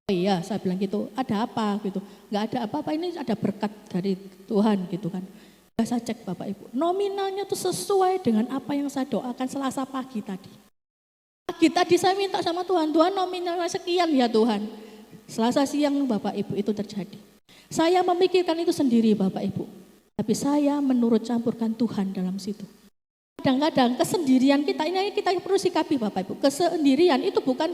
Oh iya, saya bilang gitu, ada apa gitu, nggak ada apa-apa, ini ada berkat dari Tuhan gitu kan. Saya cek Bapak Ibu, nominalnya tuh sesuai dengan apa yang saya doakan Selasa pagi tadi. Pagi tadi saya minta sama Tuhan, Tuhan nominalnya sekian ya Tuhan. Selasa siang Bapak Ibu itu terjadi. Saya memikirkan itu sendiri Bapak Ibu. Tapi saya menurut campurkan Tuhan dalam situ. Kadang-kadang kesendirian kita, ini kita perlu sikapi Bapak Ibu. Kesendirian itu bukan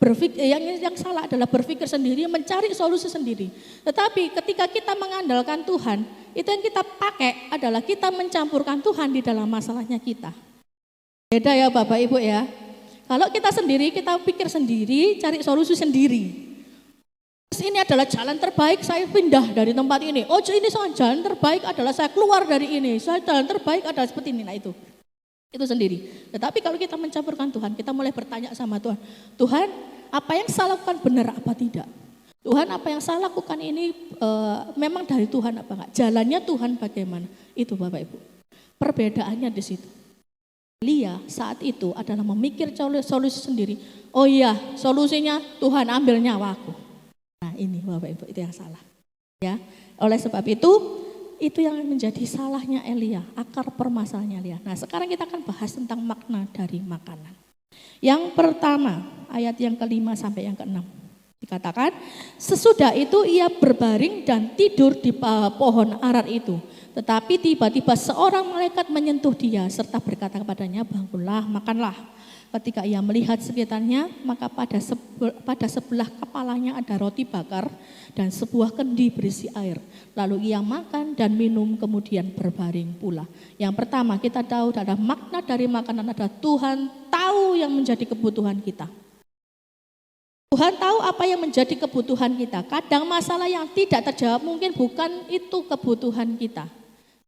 berpikir, yang salah adalah berpikir sendiri, mencari solusi sendiri. Tetapi ketika kita mengandalkan Tuhan, itu yang kita pakai adalah kita mencampurkan Tuhan di dalam masalahnya kita. Beda ya Bapak Ibu ya. Kalau kita sendiri, kita pikir sendiri, cari solusi sendiri. Ini adalah jalan terbaik, saya pindah dari tempat ini. Oh ini jalan terbaik adalah saya keluar dari ini. Jalan terbaik adalah seperti ini. Nah itu sendiri. Tetapi kalau kita mencampurkan Tuhan, kita mulai bertanya sama Tuhan. Tuhan, apa yang saya lakukan benar apa tidak? Tuhan, apa yang saya lakukan ini memang dari Tuhan apa enggak? Jalannya Tuhan bagaimana? Itu Bapak Ibu. Perbedaannya di situ. Elia saat itu adalah memikir solusi sendiri. Oh iya, solusinya Tuhan ambil nyawaku. Nah ini Bapak Ibu, itu yang salah. Ya, oleh sebab itu yang menjadi salahnya Elia, akar permasalahannya Elia. Nah sekarang kita akan bahas tentang makna dari makanan. Yang pertama, ayat yang ke-5 sampai yang ke-6. Dikatakan, sesudah itu ia berbaring dan tidur di bawah pohon arar itu. Tetapi tiba-tiba seorang malaikat menyentuh dia serta berkata kepadanya, bangunlah, makanlah. Ketika ia melihat sekitarnya, maka pada sebelah kepalanya ada roti bakar dan sebuah kendi berisi air. Lalu ia makan dan minum, kemudian berbaring pula. Yang pertama kita tahu adalah makna dari makanan adalah Tuhan tahu yang menjadi kebutuhan kita. Tuhan tahu apa yang menjadi kebutuhan kita. Kadang masalah yang tidak terjawab mungkin bukan itu kebutuhan kita.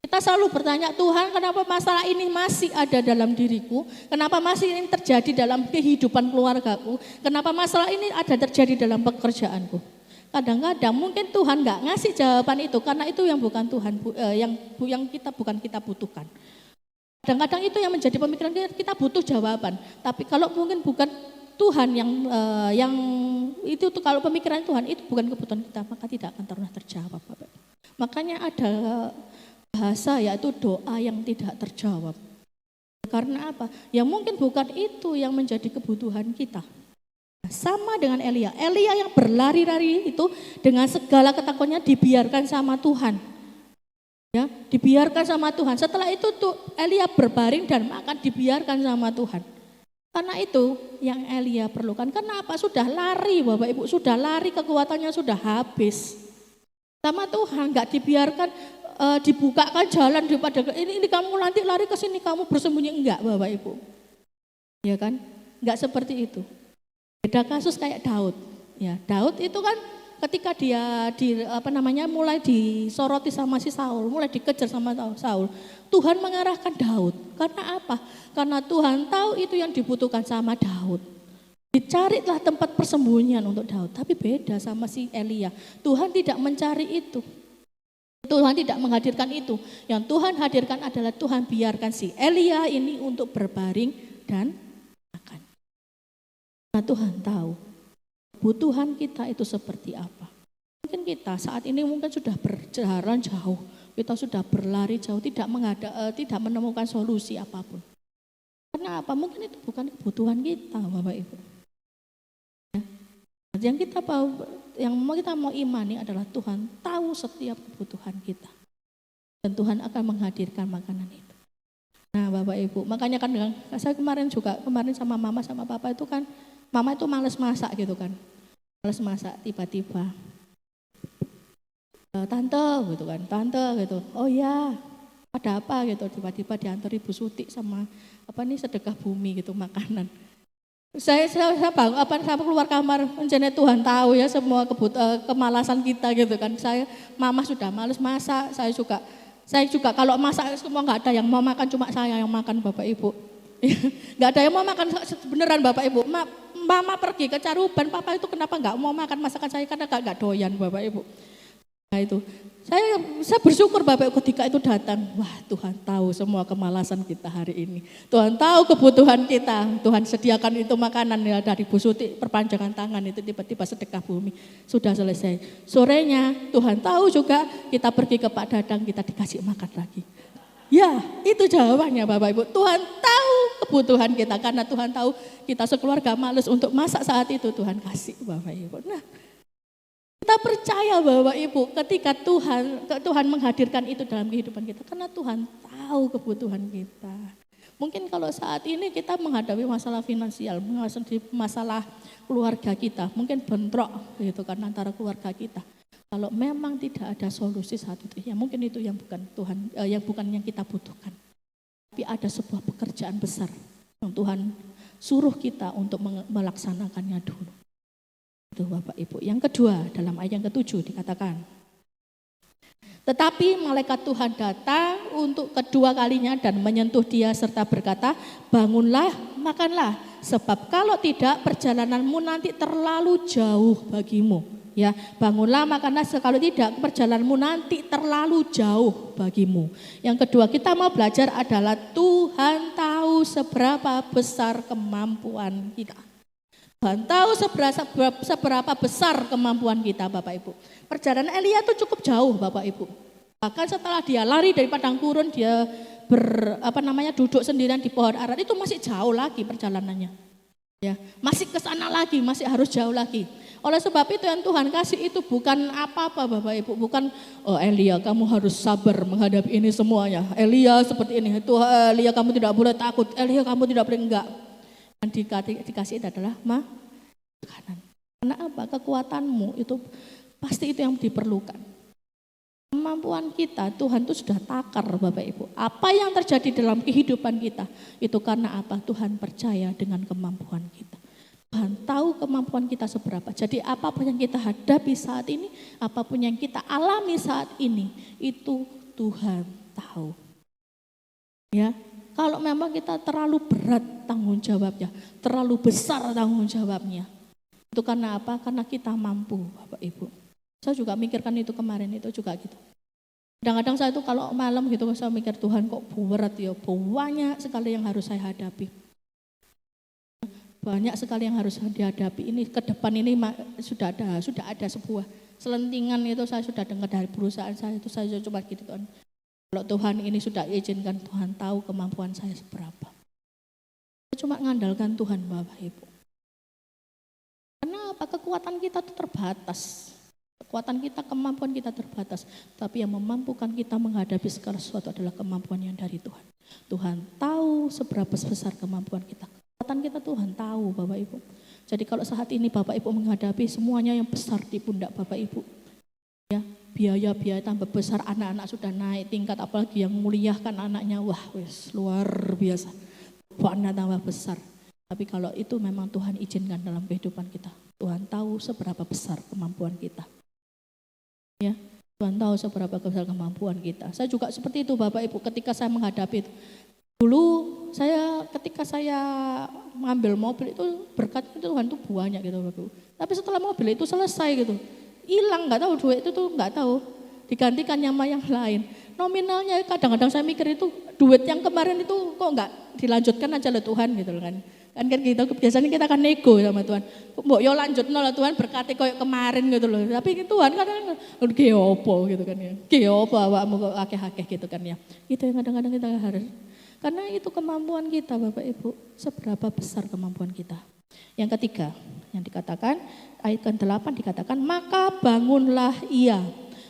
Kita selalu bertanya, Tuhan kenapa masalah ini masih ada dalam diriku? Kenapa masih ini terjadi dalam kehidupan keluargaku? Kenapa masalah ini ada terjadi dalam pekerjaanku? Kadang-kadang mungkin Tuhan nggak ngasih jawaban itu karena itu yang bukan Tuhan, yang kita bukan kita butuhkan. Kadang-kadang itu yang menjadi pemikiran kita butuh jawaban. Tapi kalau mungkin bukan Tuhan yang itu tuh, kalau pemikiran Tuhan itu bukan kebutuhan kita, maka tidak akan pernah terjawab. Bapak. Makanya ada bahasa yaitu doa yang tidak terjawab. Karena apa? Ya mungkin bukan itu yang menjadi kebutuhan kita. Sama dengan Elia. Elia yang berlari-lari itu dengan segala ketakutannya dibiarkan sama Tuhan. Ya, dibiarkan sama Tuhan. Setelah itu tuh Elia berbaring dan makan dibiarkan sama Tuhan. Karena itu yang Elia perlukan. Kenapa? Sudah lari Bapak Ibu, sudah lari, kekuatannya sudah habis. Sama Tuhan nggak dibiarkan dibukakan jalan daripada ini kamu nanti lari ke sini kamu bersembunyi, enggak Bapak Ibu. Ya kan? Enggak seperti itu. Beda kasus kayak Daud. Ya, Daud itu kan ketika dia mulai disoroti sama si Saul, mulai dikejar sama Saul, Tuhan mengarahkan Daud. Karena apa? Karena Tuhan tahu itu yang dibutuhkan sama Daud. Dicarilah tempat persembunyian untuk Daud, tapi beda sama si Elia. Tuhan tidak mencari itu. Tuhan tidak menghadirkan itu. Yang Tuhan hadirkan adalah Tuhan biarkan si Elia ini untuk berbaring dan makan. Nah Tuhan tahu kebutuhan kita itu seperti apa. Mungkin kita saat ini mungkin sudah berjalan jauh, kita sudah berlari jauh, tidak menemukan solusi apapun. Karena apa? Mungkin itu bukan kebutuhan kita, Bapak Ibu. Yang kita mau imani adalah Tuhan tahu setiap kebutuhan kita. Dan Tuhan akan menghadirkan makanan itu. Nah Bapak Ibu, makanya kan saya kemarin sama Mama sama Papa itu kan, Mama itu males masak gitu kan. Males masak tiba-tiba. Tante gitu. Oh ya, ada apa gitu. Tiba-tiba diantar Ibu Suti sama sedekah bumi gitu makanan. Saya keluar kamar, rencana Tuhan tahu ya semua kemalasan kita gitu kan. Mama sudah males masak, saya juga kalau masak semua nggak ada yang mau makan, cuma saya yang makan Bapak Ibu. Nggak ada yang mau makan beneran Bapak Ibu. Mama pergi ke Caruban, Papa itu kenapa nggak mau makan masakan saya karena nggak doyan Bapak Ibu. Nah itu, saya bersyukur Bapak Ibu ketika itu datang. Wah Tuhan tahu semua kemalasan kita hari ini. Tuhan tahu kebutuhan kita. Tuhan sediakan itu makanan ya dari Bu Suti, perpanjangan tangan itu tiba-tiba sedekah bumi. Sudah selesai. Sorenya Tuhan tahu juga kita pergi ke Pak Dadang, kita dikasih makan lagi. Ya itu jawabannya Bapak Ibu. Tuhan tahu kebutuhan kita karena Tuhan tahu kita sekeluarga males untuk masak saat itu. Tuhan kasih Bapak Ibu. Nah, kita Kita percaya Bapak Ibu ketika Tuhan menghadirkan itu dalam kehidupan kita. Karena Tuhan tahu kebutuhan kita. Mungkin kalau saat ini kita menghadapi masalah finansial, masalah keluarga kita. Mungkin bentrok gitu kan antara keluarga kita. Kalau memang tidak ada solusi saat itu, ya mungkin itu yang bukan yang kita butuhkan. Tapi ada sebuah pekerjaan besar yang Tuhan suruh kita untuk melaksanakannya dulu. Itu Bapak Ibu. Yang kedua, dalam ayat yang ke-7 dikatakan, tetapi malaikat Tuhan datang untuk kedua kalinya dan menyentuh dia serta berkata, bangunlah, makanlah, sebab kalau tidak perjalananmu nanti terlalu jauh bagimu. Ya, bangunlah, makanlah, kalau tidak perjalananmu nanti terlalu jauh bagimu. Yang kedua, kita mau belajar adalah Tuhan tahu seberapa besar kemampuan kita. Tuhan tahu seberapa besar kemampuan kita Bapak Ibu. Perjalanan Elia itu cukup jauh Bapak Ibu. Bahkan setelah dia lari dari padang gurun, dia duduk sendirian di pohon ara, itu masih jauh lagi perjalanannya. Ya, masih ke sana lagi, masih harus jauh lagi. Oleh sebab itu yang Tuhan kasih itu bukan apa-apa Bapak Ibu, bukan Elia kamu harus sabar menghadapi ini semuanya. Elia seperti ini, Elia kamu tidak boleh takut, Elia kamu tidak boleh enggak. Yang dikasih adalah makanan. Karena apa? Kekuatanmu itu pasti itu yang diperlukan. Kemampuan kita Tuhan itu sudah takar Bapak Ibu. Apa yang terjadi dalam kehidupan kita itu karena apa? Tuhan percaya dengan kemampuan kita. Tuhan tahu kemampuan kita seberapa. Jadi apapun yang kita hadapi saat ini, apapun yang kita alami saat ini, itu Tuhan tahu. Ya. Kalau memang kita terlalu berat tanggung jawabnya, terlalu besar tanggung jawabnya. Itu karena apa? Karena kita mampu Bapak Ibu. Saya juga mikirkan itu kemarin, itu juga gitu. Kadang-kadang saya itu kalau malam gitu, saya mikir Tuhan kok berat ya, banyak sekali yang harus saya hadapi. Banyak sekali yang harus dihadapi. Ini ke depan ini sudah ada sebuah selentingan itu saya sudah dengar dari perusahaan saya itu, saya coba gitu Tuhan. Kalau Tuhan ini sudah izinkan, Tuhan tahu kemampuan saya seberapa. Saya cuma mengandalkan Tuhan Bapak Ibu. Karena apa? Kekuatan kita itu terbatas. Kekuatan kita, kemampuan kita terbatas. Tapi yang memampukan kita menghadapi segala sesuatu adalah kemampuan yang dari Tuhan. Tuhan tahu seberapa besar kemampuan kita. Kekuatan kita Tuhan tahu Bapak Ibu. Jadi kalau saat ini Bapak Ibu menghadapi semuanya yang besar di pundak Bapak Ibu. Ya, biaya-biaya tambah besar, anak-anak sudah naik tingkat, apalagi yang muliahkan anaknya, wah wis luar biasa, bebannya tambah besar. Tapi kalau itu memang Tuhan izinkan dalam kehidupan kita, Tuhan tahu seberapa besar kemampuan kita. Ya, Tuhan tahu seberapa besar kemampuan kita. Saya juga seperti itu Bapak Ibu, ketika saya menghadapi itu. Dulu ketika saya mengambil mobil itu berkat itu Tuhan tuh banyak gitu Bapak Ibu. Tapi setelah mobil itu selesai gitu, hilang, nggak tahu duit itu tuh nggak tahu, digantikan sama yang lain. Nominalnya kadang-kadang saya mikir itu duit yang kemarin itu kok nggak dilanjutkan aja lah Tuhan gitu kan. Kan gitu, biasanya kita akan nego sama Tuhan. Mbok yo lanjut lah Tuhan, berkati kayak kemarin gitu loh. Tapi Tuhan kadang ge opo gitu kan ya. Ge opo awakmu kok akeh-akeh gitu kan ya. Itu yang kadang-kadang kita harus. Karena itu kemampuan kita Bapak Ibu, seberapa besar kemampuan kita. Yang ketiga, yang dikatakan ayat ke-8 dikatakan, maka bangunlah ia,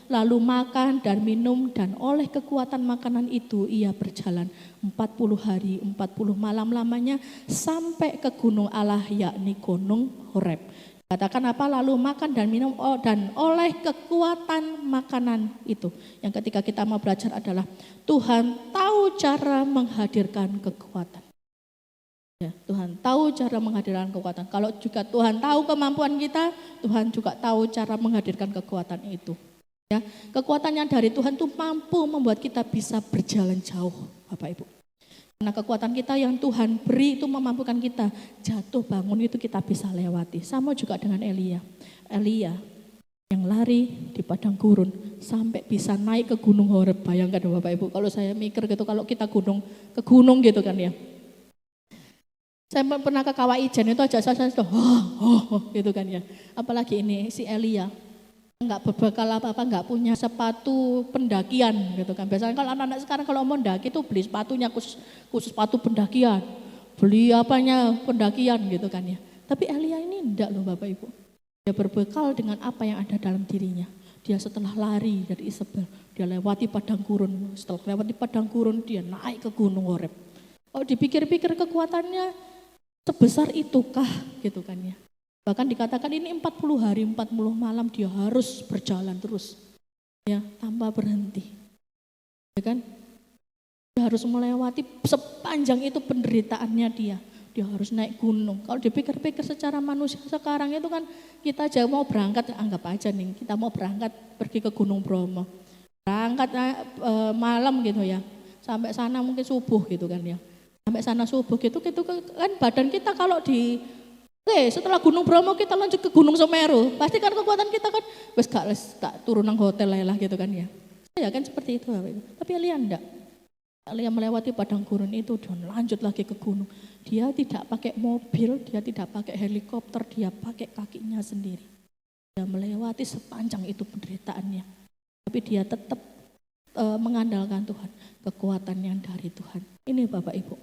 lalu makan dan minum, dan oleh kekuatan makanan itu ia berjalan 40 hari 40 malam lamanya sampai ke gunung Allah, yakni gunung Horeb. Katakan apa? Lalu makan dan minum dan oleh kekuatan makanan itu. Yang ketika kita mau belajar adalah Tuhan tahu cara menghadirkan kekuatan. Ya, Tuhan tahu cara menghadirkan kekuatan. Kalau juga Tuhan tahu kemampuan kita, Tuhan juga tahu cara menghadirkan kekuatan itu. Ya, kekuatan yang dari Tuhan itu mampu membuat kita bisa berjalan jauh, Bapak Ibu. Karena kekuatan kita yang Tuhan beri itu memampukan kita jatuh bangun itu kita bisa lewati. Sama juga dengan Elia. Elia yang lari di padang gurun sampai bisa naik ke gunung Horeb. Bayangkan Bapak Ibu, kalau saya mikir gitu, kalau kita ke gunung gitu kan ya. Saya pernah ke Kawah Ijen itu aja saya sudah gitu kan ya. Apalagi ini si Elia enggak berbekal apa-apa, enggak punya sepatu pendakian gitu kan. Biasanya kalau anak-anak sekarang kalau mau mendaki itu beli sepatunya khusus sepatu pendakian. Beli apanya pendakian gitu kan ya. Tapi Elia ini enggak loh Bapak Ibu. Dia berbekal dengan apa yang ada dalam dirinya. Dia setelah lari dari Isabel, dia lewati padang gurun. Setelah lewati padang gurun, dia naik ke Gunung Horeb. Kalau dipikir-pikir kekuatannya sebesar itukah gitu kan ya. Bahkan dikatakan ini 40 hari, 40 malam dia harus berjalan terus. Ya, tanpa berhenti. Ya kan? Dia harus melewati sepanjang itu penderitaannya dia. Dia harus naik gunung. Kalau dipikir-pikir secara manusia sekarang itu kan kita aja mau berangkat, anggap aja nih, kita mau berangkat pergi ke Gunung Bromo. Berangkat malam gitu ya, sampai sana mungkin subuh gitu kan ya. Sampai sana subuh gitu kan badan kita kalau setelah Gunung Bromo kita lanjut ke Gunung Semeru. Pasti kan kekuatan kita kan, gak turun nang hotel lah gitu kan ya. Ya kan seperti itu. Tapi Elia enggak. Elia melewati padang gurun itu dan lanjut lagi ke gunung. Dia tidak pakai mobil, dia tidak pakai helikopter, dia pakai kakinya sendiri. Dia melewati sepanjang itu penderitaannya. Tapi dia tetap mengandalkan Tuhan, kekuatan yang dari Tuhan. Ini Bapak Ibu.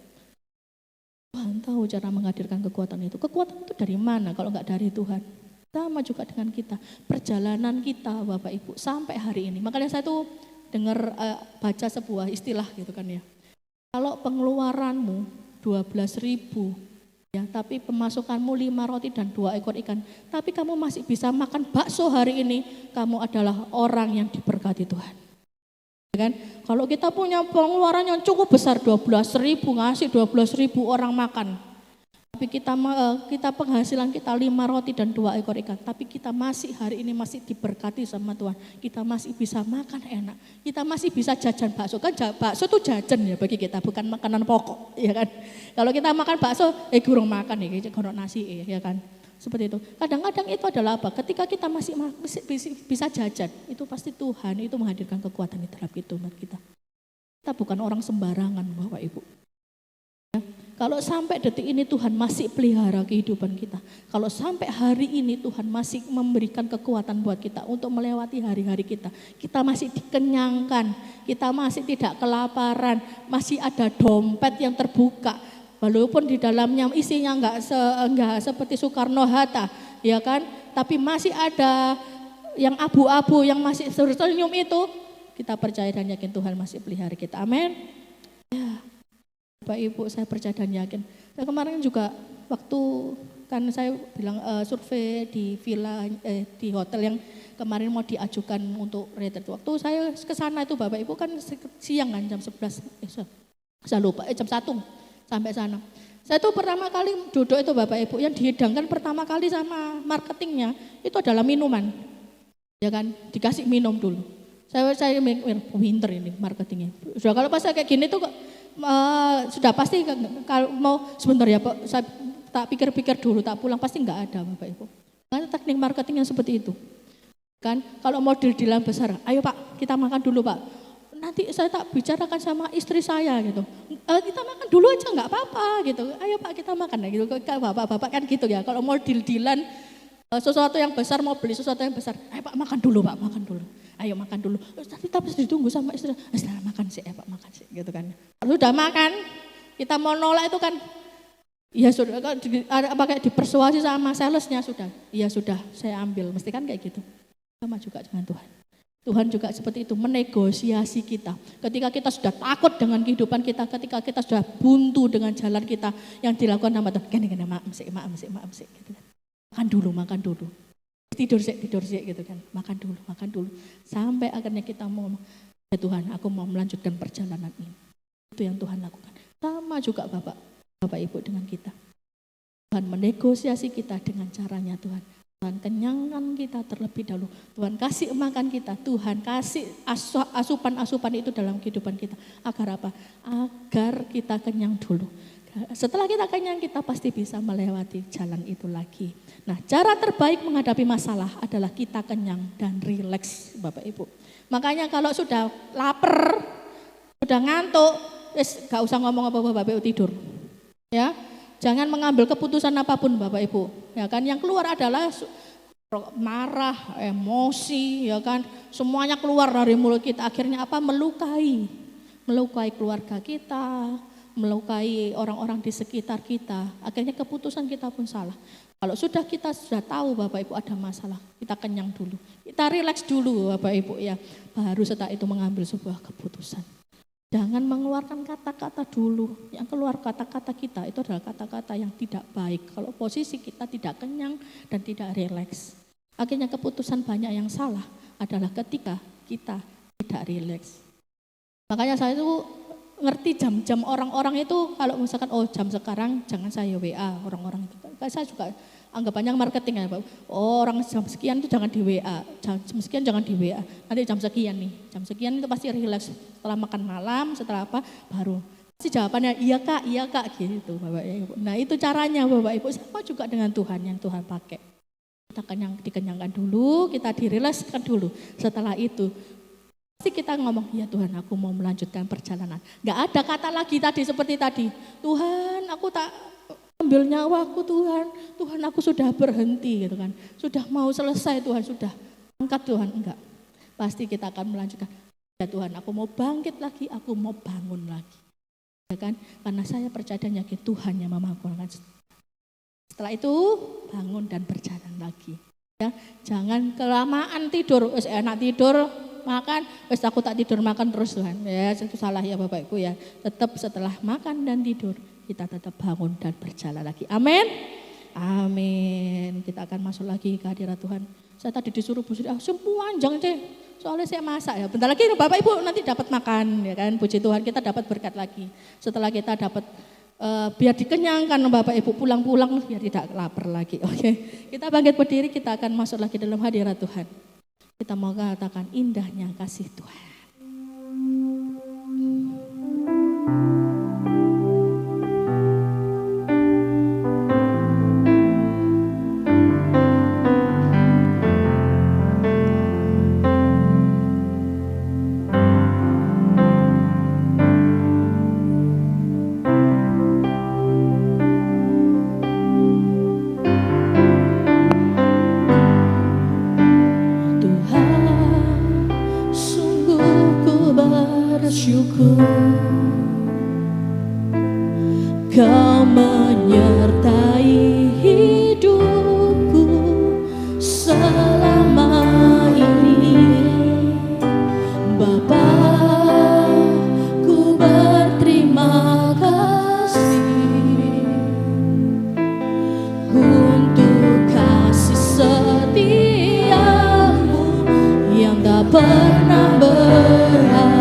Tuhan tahu cara menghadirkan kekuatan itu. Kekuatan itu dari mana kalau enggak dari Tuhan? Sama juga dengan kita. Perjalanan kita Bapak Ibu sampai hari ini. Makanya saya tuh dengar baca sebuah istilah gitu kan ya. Kalau pengeluaranmu 12.000 ya, tapi pemasukanmu 5 roti dan 2 ekor ikan, tapi kamu masih bisa makan bakso hari ini, kamu adalah orang yang diberkati Tuhan. Ya kan? Kalau kita punya pengeluaran yang cukup besar 12.000 ngasih 12.000 orang makan. Tapi kita penghasilan kita 5 roti dan 2 ekor ikan. Tapi kita masih hari ini masih diberkati sama Tuhan. Kita masih bisa makan enak. Kita masih bisa jajan bakso. Kan bakso itu jajan ya bagi kita, bukan makanan pokok. Ya kan? Kalau kita makan bakso, kurang makan ya, kurang nasi ya kan. Seperti itu. Kadang-kadang itu adalah apa? Ketika kita masih bisa jajan, itu pasti Tuhan itu menghadirkan kekuatan di dalam kehidupan kita. Kita bukan orang sembarangan Bapak Ibu. Kalau sampai detik ini Tuhan masih pelihara kehidupan kita. Kalau sampai hari ini Tuhan masih memberikan kekuatan buat kita untuk melewati hari-hari kita. Kita masih dikenyangkan, kita masih tidak kelaparan, masih ada dompet yang terbuka. Walaupun di dalamnya isinya enggak seperti Soekarno-Hatta, ya kan? Tapi masih ada yang abu-abu, yang masih tersenyum itu. Kita percaya dan yakin Tuhan masih pelihara kita. Amin. Ya. Bapak Ibu, saya percaya dan yakin. Saya kemarin juga waktu kan saya bilang survei di villa di hotel yang kemarin mau diajukan untuk retreat. Waktu saya ke sana itu Bapak Ibu kan siang kan jam 11. Saya lupa jam 1 sampai sana. Saya tuh pertama kali duduk itu Bapak Ibu yang dihidangkan pertama kali sama marketingnya itu adalah minuman. Ya kan, dikasih minum dulu. Saya pinter ini marketingnya. Sudah kalau pas saya kayak gini tuh sudah pasti kalau mau sebentar ya Pak, saya tak pikir-pikir dulu, tak pulang pasti enggak ada Bapak Ibu. Karena teknik marketing yang seperti itu. Kan kalau model dealan besar, ayo Pak kita makan dulu Pak. Nanti saya tak bicarakan sama istri saya gitu. Kita makan dulu aja enggak apa-apa gitu. Ayo Pak kita makan ya gitu. Bapak-bapak kan gitu ya. Kalau mau deal-dealan sesuatu yang besar, mau beli sesuatu yang besar, ayo Pak makan dulu Pak, makan dulu. Ayo makan dulu. Tapi ditunggu sama istri. Setelah makan sih, Pak makan sih, gitu kan. Kalau sudah makan, kita mau nolak itu kan, ya sudah. Apa kayak dipersuasi sama salesnya sudah. Iya sudah, saya ambil. Mesti kan kayak gitu. Sama juga dengan Tuhan. Tuhan juga seperti itu menegosiasi kita. Ketika kita sudah takut dengan kehidupan kita, ketika kita sudah buntu dengan jalan kita, yang dilakukan sama Tuhan. Gini, maaf sih, gitu kan. Makan dulu. Tidur sih gitu kan, makan dulu, sampai akhirnya kita mau, ya Tuhan aku mau melanjutkan perjalanan ini. Itu yang Tuhan lakukan. Sama juga Bapak Ibu dengan kita. Tuhan menegosiasi kita dengan caranya Tuhan. Tuhan kenyangkan kita terlebih dahulu. Tuhan kasih makan kita, Tuhan kasih asupan-asupan itu dalam kehidupan kita. Agar apa? Agar kita kenyang dulu. Setelah kita kenyang, kita pasti bisa melewati jalan itu lagi. Nah, cara terbaik menghadapi masalah adalah kita kenyang dan rileks, Bapak Ibu. Makanya kalau sudah lapar, sudah ngantuk, gak usah ngomong apa-apa, Bapak Ibu tidur. Ya, jangan mengambil keputusan apapun, Bapak Ibu. Ya kan, yang keluar adalah marah, emosi, ya kan, semuanya keluar dari mulut kita. Akhirnya apa? Melukai keluarga kita, melukai orang-orang di sekitar kita. Akhirnya keputusan kita pun salah. Kalau kita sudah tahu Bapak Ibu ada masalah, kita kenyang dulu. Kita rileks dulu Bapak Ibu ya. Baru setelah itu mengambil sebuah keputusan. Jangan mengeluarkan kata-kata dulu. Yang keluar kata-kata kita itu adalah kata-kata yang tidak baik. Kalau posisi kita tidak kenyang dan tidak rileks. Akhirnya keputusan banyak yang salah adalah ketika kita tidak rileks. Makanya saya itu ngerti jam-jam orang-orang itu kalau misalkan jam sekarang jangan saya WA orang-orang itu. Saya juga anggapannya marketing ya Pak. Orang jam sekian itu jangan di WA, jam sekian jangan di WA. Nanti jam sekian nih, jam sekian itu pasti rileks. Setelah makan malam, setelah apa baru. Pasti jawabannya iya kak gitu Bapak Ibu. Nah itu caranya Bapak Ibu, sama juga dengan Tuhan yang Tuhan pakai. Kita dikenyangkan dulu, kita dirilekskan dulu. Setelah itu pasti kita ngomong, ya Tuhan aku mau melanjutkan perjalanan. Gak ada kata lagi tadi seperti tadi, Tuhan aku tak ambil nyawaku Tuhan aku sudah berhenti gitu kan. Sudah mau selesai Tuhan, sudah angkat Tuhan, enggak. Pasti kita akan melanjutkan, ya Tuhan aku mau bangkit lagi, aku mau bangun lagi. Ya kan? Karena saya percaya dan yakin Tuhan yang memampukan. Setelah itu bangun dan berjalan lagi. Ya, jangan kelamaan tidur, enak tidur, makan, aku tak tidur makan terus Tuhan. Ya, itu salah ya Bapak Ibu ya. Tetap setelah makan dan tidur kita tetap bangun dan berjalan lagi. Amin. Amin. Kita akan masuk lagi ke hadirat Tuhan. Saya tadi disuruh Bu Sri, semua jangan deh. Soalnya saya masak ya. Bentar lagi Bapak Ibu nanti dapat makan ya kan. Puji Tuhan kita dapat berkat lagi. Setelah kita dapat biar dikenyangkan Bapak Ibu pulang-pulang biar tidak lapar lagi. Oke. Kita bangkit berdiri, kita akan masuk lagi dalam hadirat Tuhan. Kita mau katakan indahnya kasih Tuhan. Bersyukur Kau menyertai hidupku selama ini Bapa, ku berterima kasih untuk kasih setiamu yang tak pernah berakhir.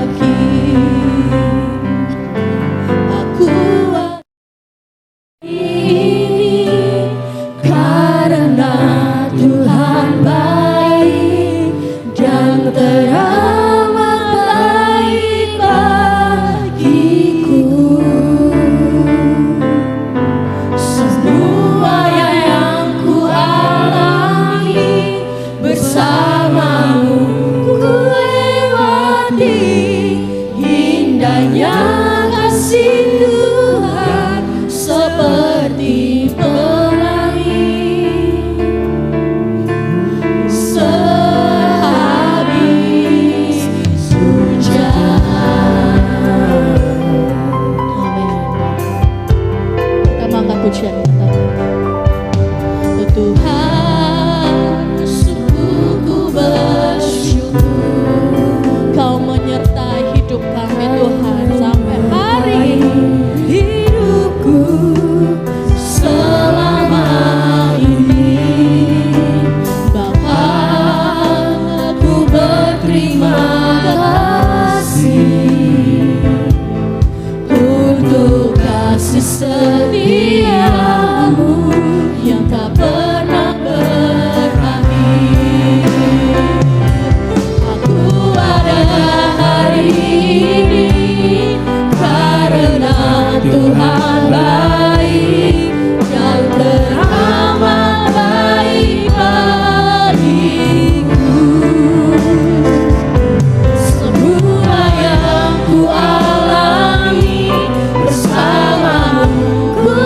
Bersamamu ku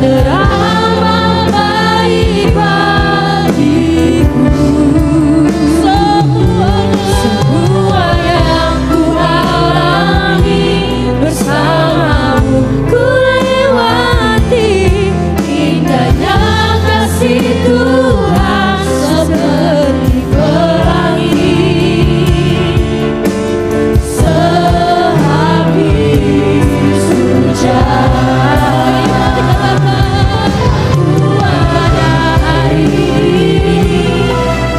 teramat baik bagiku. Semua yang ku alami bersamamu ku lewati, indahnya kasih Tuhan seperti pelangi. Sehabis hujan ku ada hari,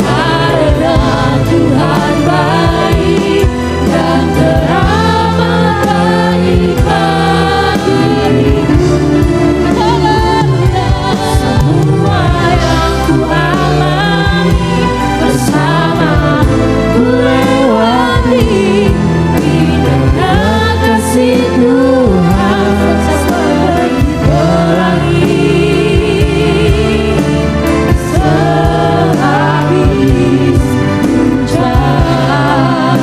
karena Tuhan baik dan teramat baik bagiku. Semua yang ku alami bersamamu ku lewati, indahnya kasih Tuhan seperti pelangi. Sehabis hujan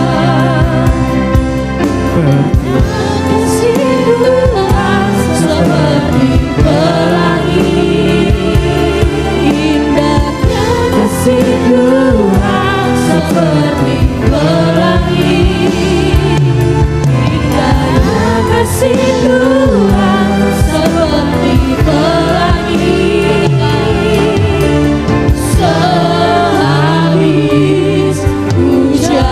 kasih Tuhan seperti pelangi, indahnya kasih Tuhan seperti pelangi, indahnya kasih Tuhan seperti pelangi. Sehabis hujan.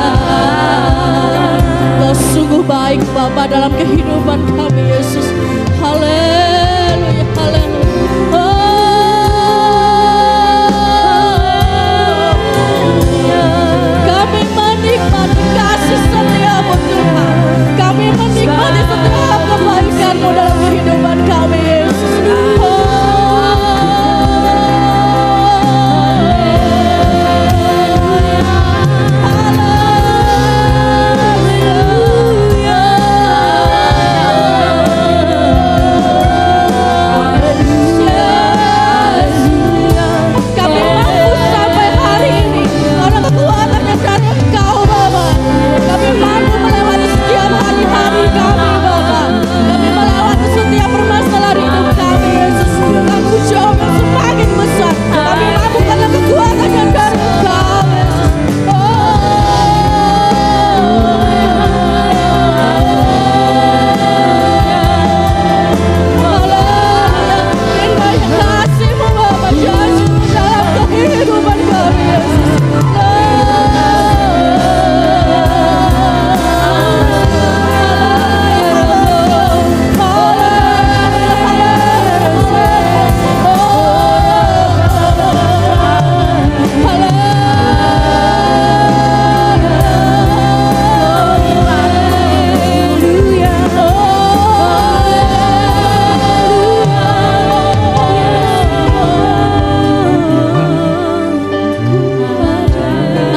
Kau sungguh baik Bapa dalam kehidupan kami Yesus. Haleluya, haleluya. Kami menikmati kasih setiamu Tuhan. Kami menikmati setiap kebaikanmu dalam kehidupan kami Yesus. Kami mampu sampai hari ini karena kekuatannya dari Engkau Bapa. Kami mampu melewati setiap hari-hari kami Bapa. Kami melewati setiap permasalahan hidup kami Yesus. Tanggung jawab yang semakin besar. Kami mampu karena kekuatannya dari Engkau Yesus. Indahnya kasih-Mu Bapa, janji-Mu dalam kehidupan kami Yesus.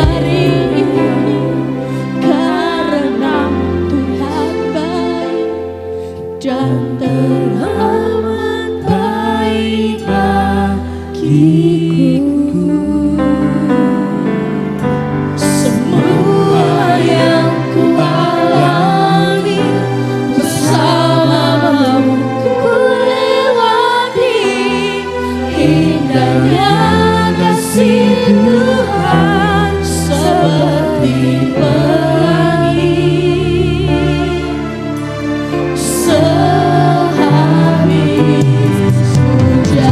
Hari ini karena Tuhan baik dan teramat baik bagiku. Semua yang ku alami bersamamu ku lewati, indahnya kasih Tuhan seperti pelangi. Sehabis hujan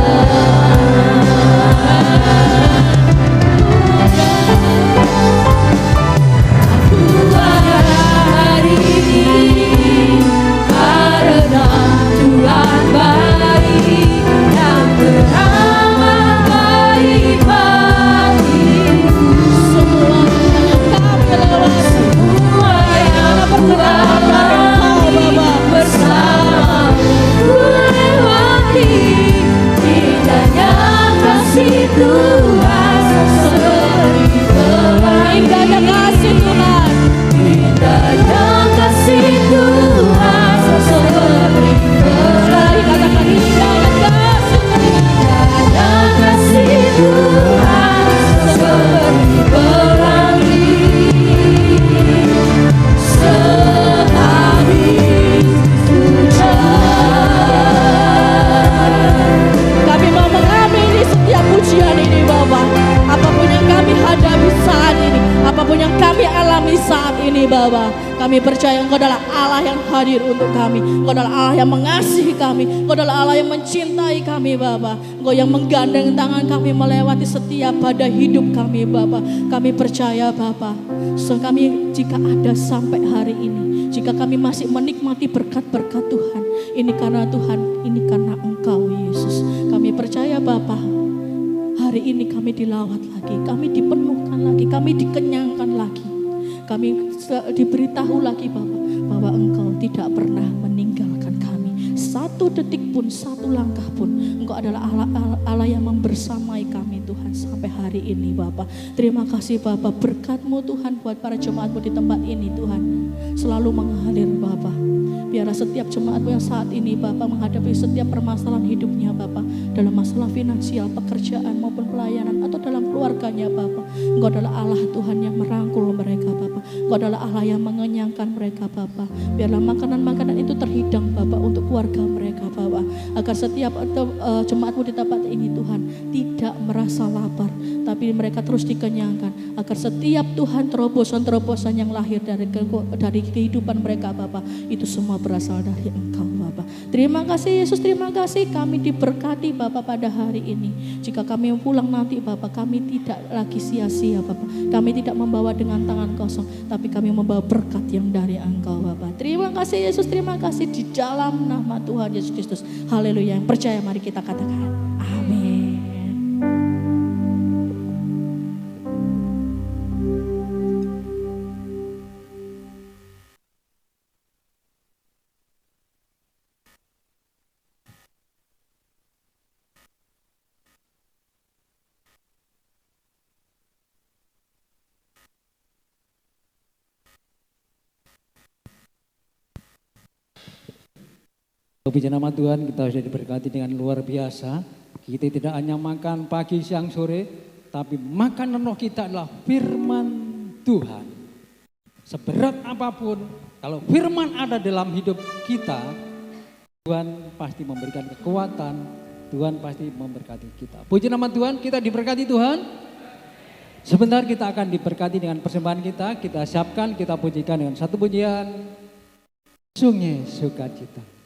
aku ada hari ini, karena Tuhan baik dan teramat baik bagiku. Kami percaya Engkau adalah Allah yang hadir untuk kami. Engkau adalah Allah yang mengasihi kami. Engkau adalah Allah yang mencintai kami Bapa. Engkau yang menggandeng tangan kami melewati setiap badai hidup kami Bapa. Kami percaya Bapa. Kami jika ada sampai hari ini, jika kami masih menikmati berkat-berkat Tuhan, ini karena Tuhan, ini karena Engkau Yesus. Kami percaya Bapa, hari ini kami dilawat lagi, kami dipenuhkan lagi, kami dikenyangkan lagi. Kami diberitahu lagi Bapa, bahwa Engkau tidak pernah meninggalkan kami. Satu detik pun, satu langkah pun, Engkau adalah Allah yang membersamai kami Tuhan sampai hari ini Bapa. Terima kasih Bapa, berkat-Mu Tuhan buat para jemaat-Mu di tempat ini Tuhan. Selalu mengalir Bapa. Biarlah setiap jemaat-Mu yang saat ini Bapa menghadapi setiap permasalahan hidupnya Bapa, dalam masalah finansial, pekerjaan maupun pelayanan atau dalam keluarganya Bapa. Engkau adalah Allah Tuhan yang merangkul mereka Bapa. Engkau adalah Allah yang mengenyangkan mereka Bapa. Biarlah makanan-makanan itu terhidang Bapa untuk keluarga mereka Bapa. Agar setiap jemaat-Mu di tempat ini Tuhan tidak merasa lapar, tapi mereka terus dikenyangkan. Agar setiap Tuhan terobosan-terobosan yang lahir dari kehidupan mereka Bapa, itu semua berasal dari Engkau Bapa. Terima kasih Yesus, terima kasih kami diberkati Bapa pada hari ini. Jika kami pulang nanti Bapa, kami tidak lagi sia-sia Bapa. Kami tidak membawa dengan tangan kosong, tapi kami membawa berkat yang dari Engkau Bapa. Terima kasih Yesus, terima kasih di dalam nama Tuhan Yesus Kristus. Haleluya. Yang percaya mari kita katakan amin. Puji nama Tuhan, kita sudah diberkati dengan luar biasa. Kita tidak hanya makan pagi, siang, sore, tapi makanan roh kita adalah firman Tuhan. Seberat apapun, kalau firman ada dalam hidup kita, Tuhan pasti memberikan kekuatan, Tuhan pasti memberkati kita. Puji nama Tuhan, kita diberkati Tuhan. Sebentar kita akan diberkati dengan persembahan kita siapkan, kita pujikan dengan satu pujian, Sungai Sukacita.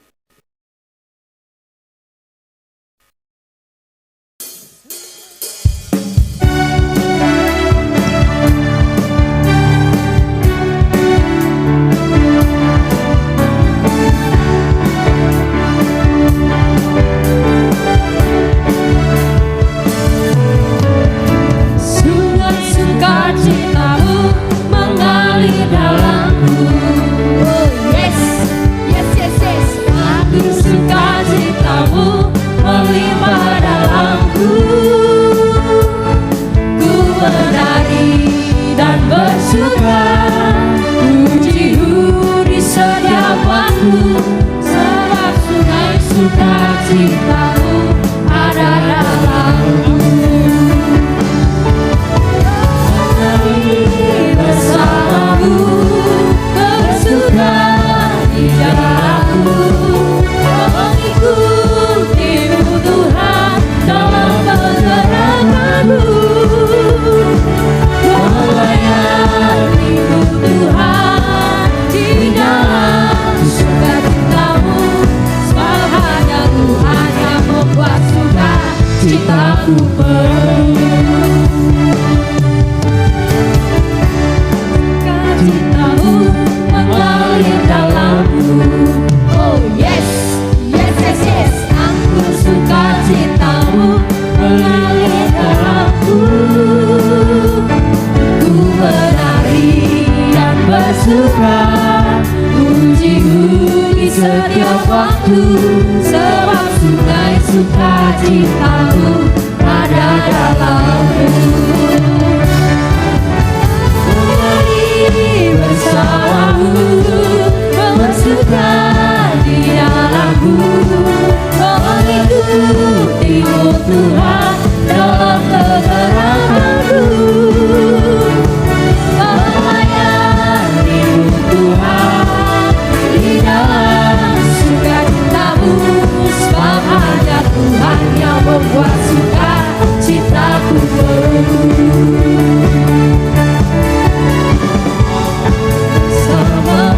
Sama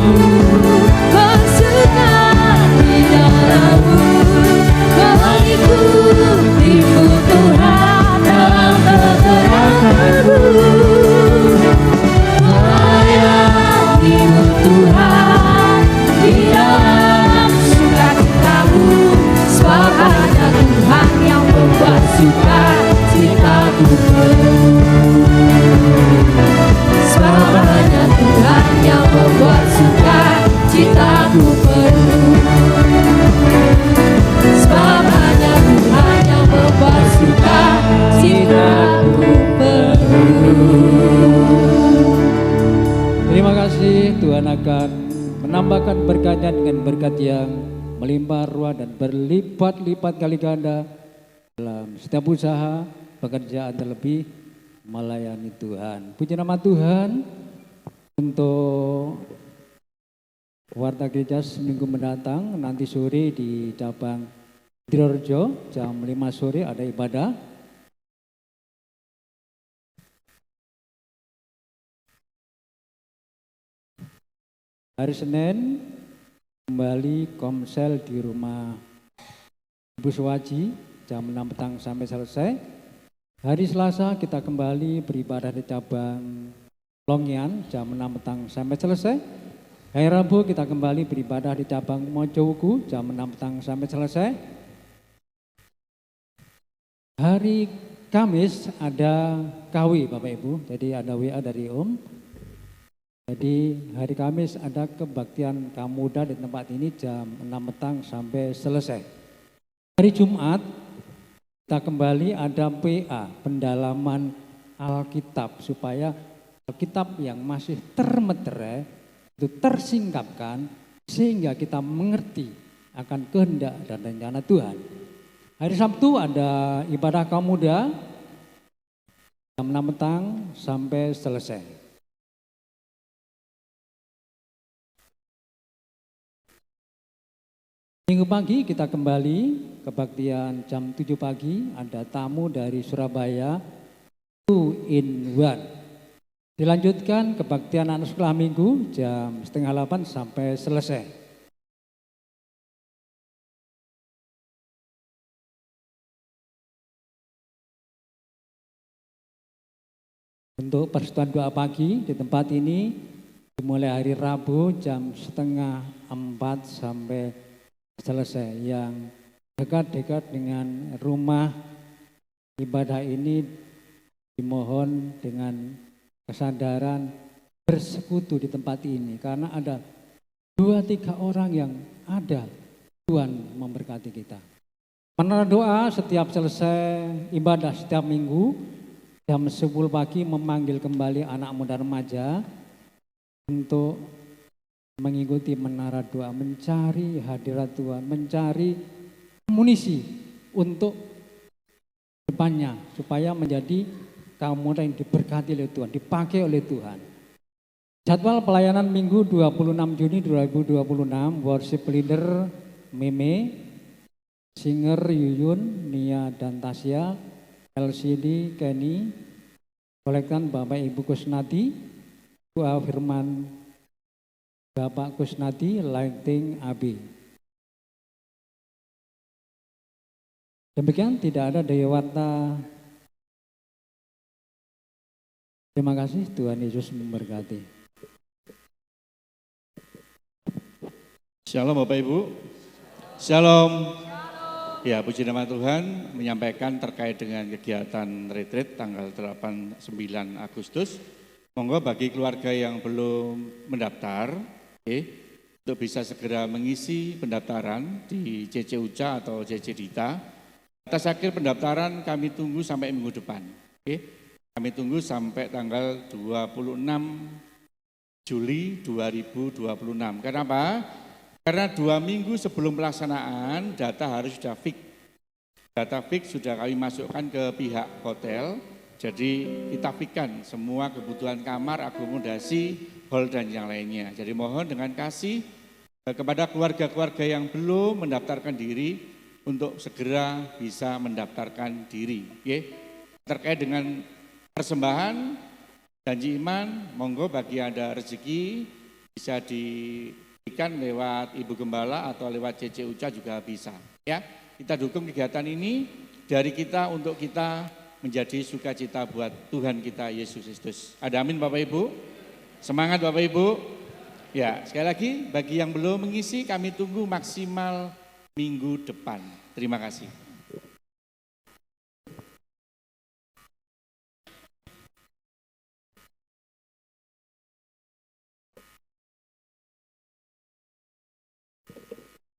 limpahkan berkatnya dengan berkat yang melimpah ruah dan berlipat-lipat kali ganda dalam setiap usaha, pekerjaan terlebih melayani Tuhan. Puji nama Tuhan untuk warta gereja seminggu mendatang, nanti sore di cabang Dirorjo jam 5 sore ada ibadah. Hari Senin kembali komsel di rumah Ibu Suwaji jam 6 petang sampai selesai. Hari Selasa kita kembali beribadah di cabang Longyan jam 6 petang sampai selesai. Hari Rabu kita kembali beribadah di cabang Mojowuku jam 6 petang sampai selesai. Hari Kamis ada KW Bapak Ibu, jadi ada WA dari Om. Jadi hari Kamis ada kebaktian kaum muda di tempat ini jam 6 petang sampai selesai. Hari Jumat kita kembali ada PA, pendalaman Alkitab, supaya Alkitab yang masih termeterai itu tersingkapkan sehingga kita mengerti akan kehendak dan rencana Tuhan. Hari Sabtu ada ibadah kaum muda jam 6 petang sampai selesai. Minggu pagi kita kembali kebaktian jam 7 pagi, ada tamu dari Surabaya 2 in 1. Dilanjutkan kebaktian anak sekolah minggu jam 7:30 sampai selesai. Untuk persekutuan doa pagi di tempat ini dimulai hari Rabu jam 3:30 sampai selesai. Yang dekat-dekat dengan rumah ibadah ini dimohon dengan kesadaran bersekutu di tempat ini, karena ada 2-3 orang yang ada, Tuhan memberkati kita. Menara doa setiap selesai ibadah setiap minggu jam 10 pagi memanggil kembali anak muda remaja untuk mengikuti menara doa, mencari hadirat Tuhan, mencari amunisi untuk depannya, supaya menjadi kaum muda yang diberkati oleh Tuhan, dipakai oleh Tuhan. Jadwal pelayanan Minggu 26 Juni 2026, worship leader Meme, singer Yuyun, Nia dan Tasya, LCD Kenny, kolektan Bapak Ibu Kusnadi, doa firman Bapak Kusnadi, lighting AB. Demikian, tidak ada daya warta. Terima kasih, Tuhan Yesus memberkati. Shalom Bapak Ibu. Shalom. Ya, puji nama Tuhan, menyampaikan terkait dengan kegiatan retreat tanggal 8-9 Agustus. Monggo bagi keluarga yang belum mendaftar, untuk bisa segera mengisi pendaftaran di CC Uca atau CC Dita. Atas akhir pendaftaran kami tunggu sampai minggu depan. Kami tunggu sampai tanggal 26 Juli 2026. Kenapa? Karena 2 minggu sebelum pelaksanaan data harus sudah fix. Data fix sudah kami masukkan ke pihak hotel. Jadi kita fixkan semua kebutuhan kamar, akomodasi, hall dan yang lainnya. Jadi mohon dengan kasih kepada keluarga-keluarga yang belum mendaftarkan diri untuk segera bisa mendaftarkan diri. Terkait dengan persembahan janji iman, monggo bagi ada rezeki bisa diberikan lewat Ibu Gembala atau lewat CC Uca juga bisa. Ya, kita dukung kegiatan ini dari kita untuk kita menjadi sukacita buat Tuhan kita Yesus Kristus. Ada amin Bapak Ibu? Semangat Bapak Ibu. Ya, sekali lagi bagi yang belum mengisi kami tunggu maksimal minggu depan. Terima kasih.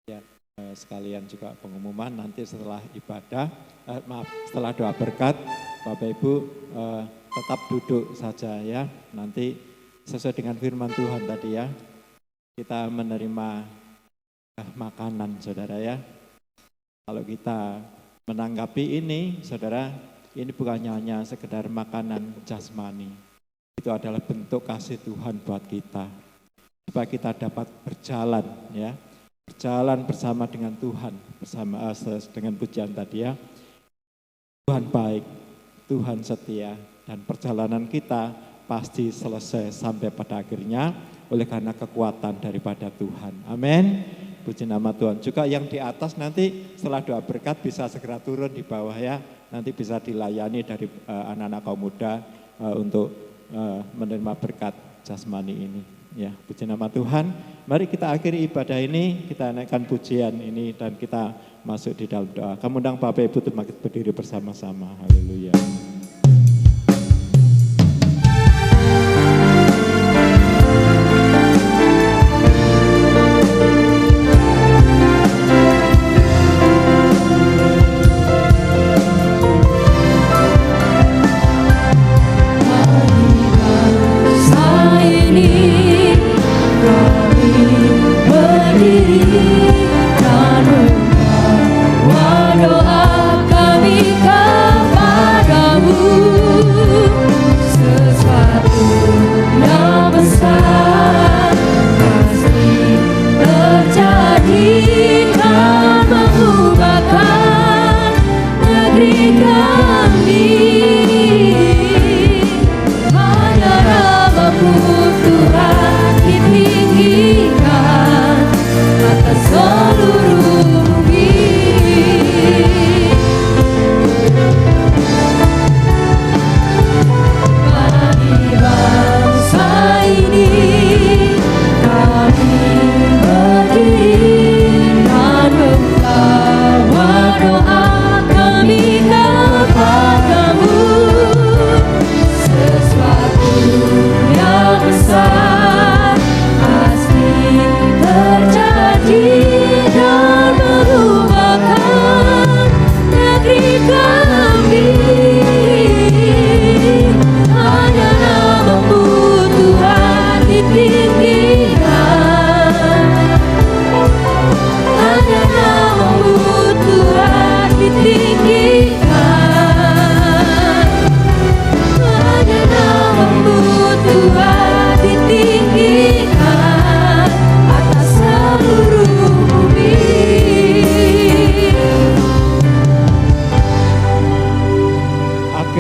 Ya, sekalian juga pengumuman nanti setelah ibadah, setelah doa berkat, Bapak Ibu tetap duduk saja ya. Nanti sesuai dengan firman Tuhan tadi ya. kita menerima makanan, saudara ya. Kalau kita menanggapi ini, saudara, ini bukannya hanya sekedar makanan jasmani. Itu adalah bentuk kasih Tuhan buat kita. Supaya kita dapat berjalan, ya, berjalan bersama dengan Tuhan, bersama dengan pujian tadi ya. Tuhan baik, Tuhan setia, dan perjalanan kita pasti selesai sampai pada akhirnya oleh karena kekuatan daripada Tuhan. Amin. Puji nama Tuhan. Juga yang di atas nanti setelah doa berkat bisa segera turun di bawah ya. Nanti bisa dilayani dari anak-anak kaum muda untuk menerima berkat jasmani ini. Ya, puji nama Tuhan. Mari kita akhiri ibadah ini, kita naikkan pujian ini dan kita masuk di dalam doa. Kami undang Bapak Ibu untuk berdiri bersama-sama. Haleluya.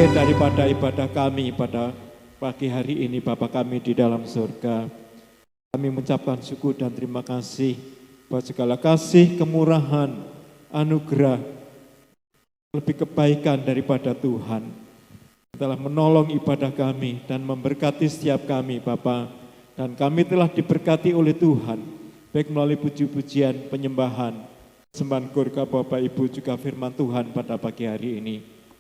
Daripada ibadah kami pada pagi hari ini, Bapa kami di dalam surga, kami mengucapkan syukur dan terima kasih buat segala kasih, kemurahan, anugerah, lebih kebaikan daripada Tuhan telah menolong ibadah kami dan memberkati setiap kami, Bapa. Dan kami telah diberkati oleh Tuhan, baik melalui puji-pujian, penyembahan, sembahan gurka Bapak Ibu juga firman Tuhan pada pagi hari ini.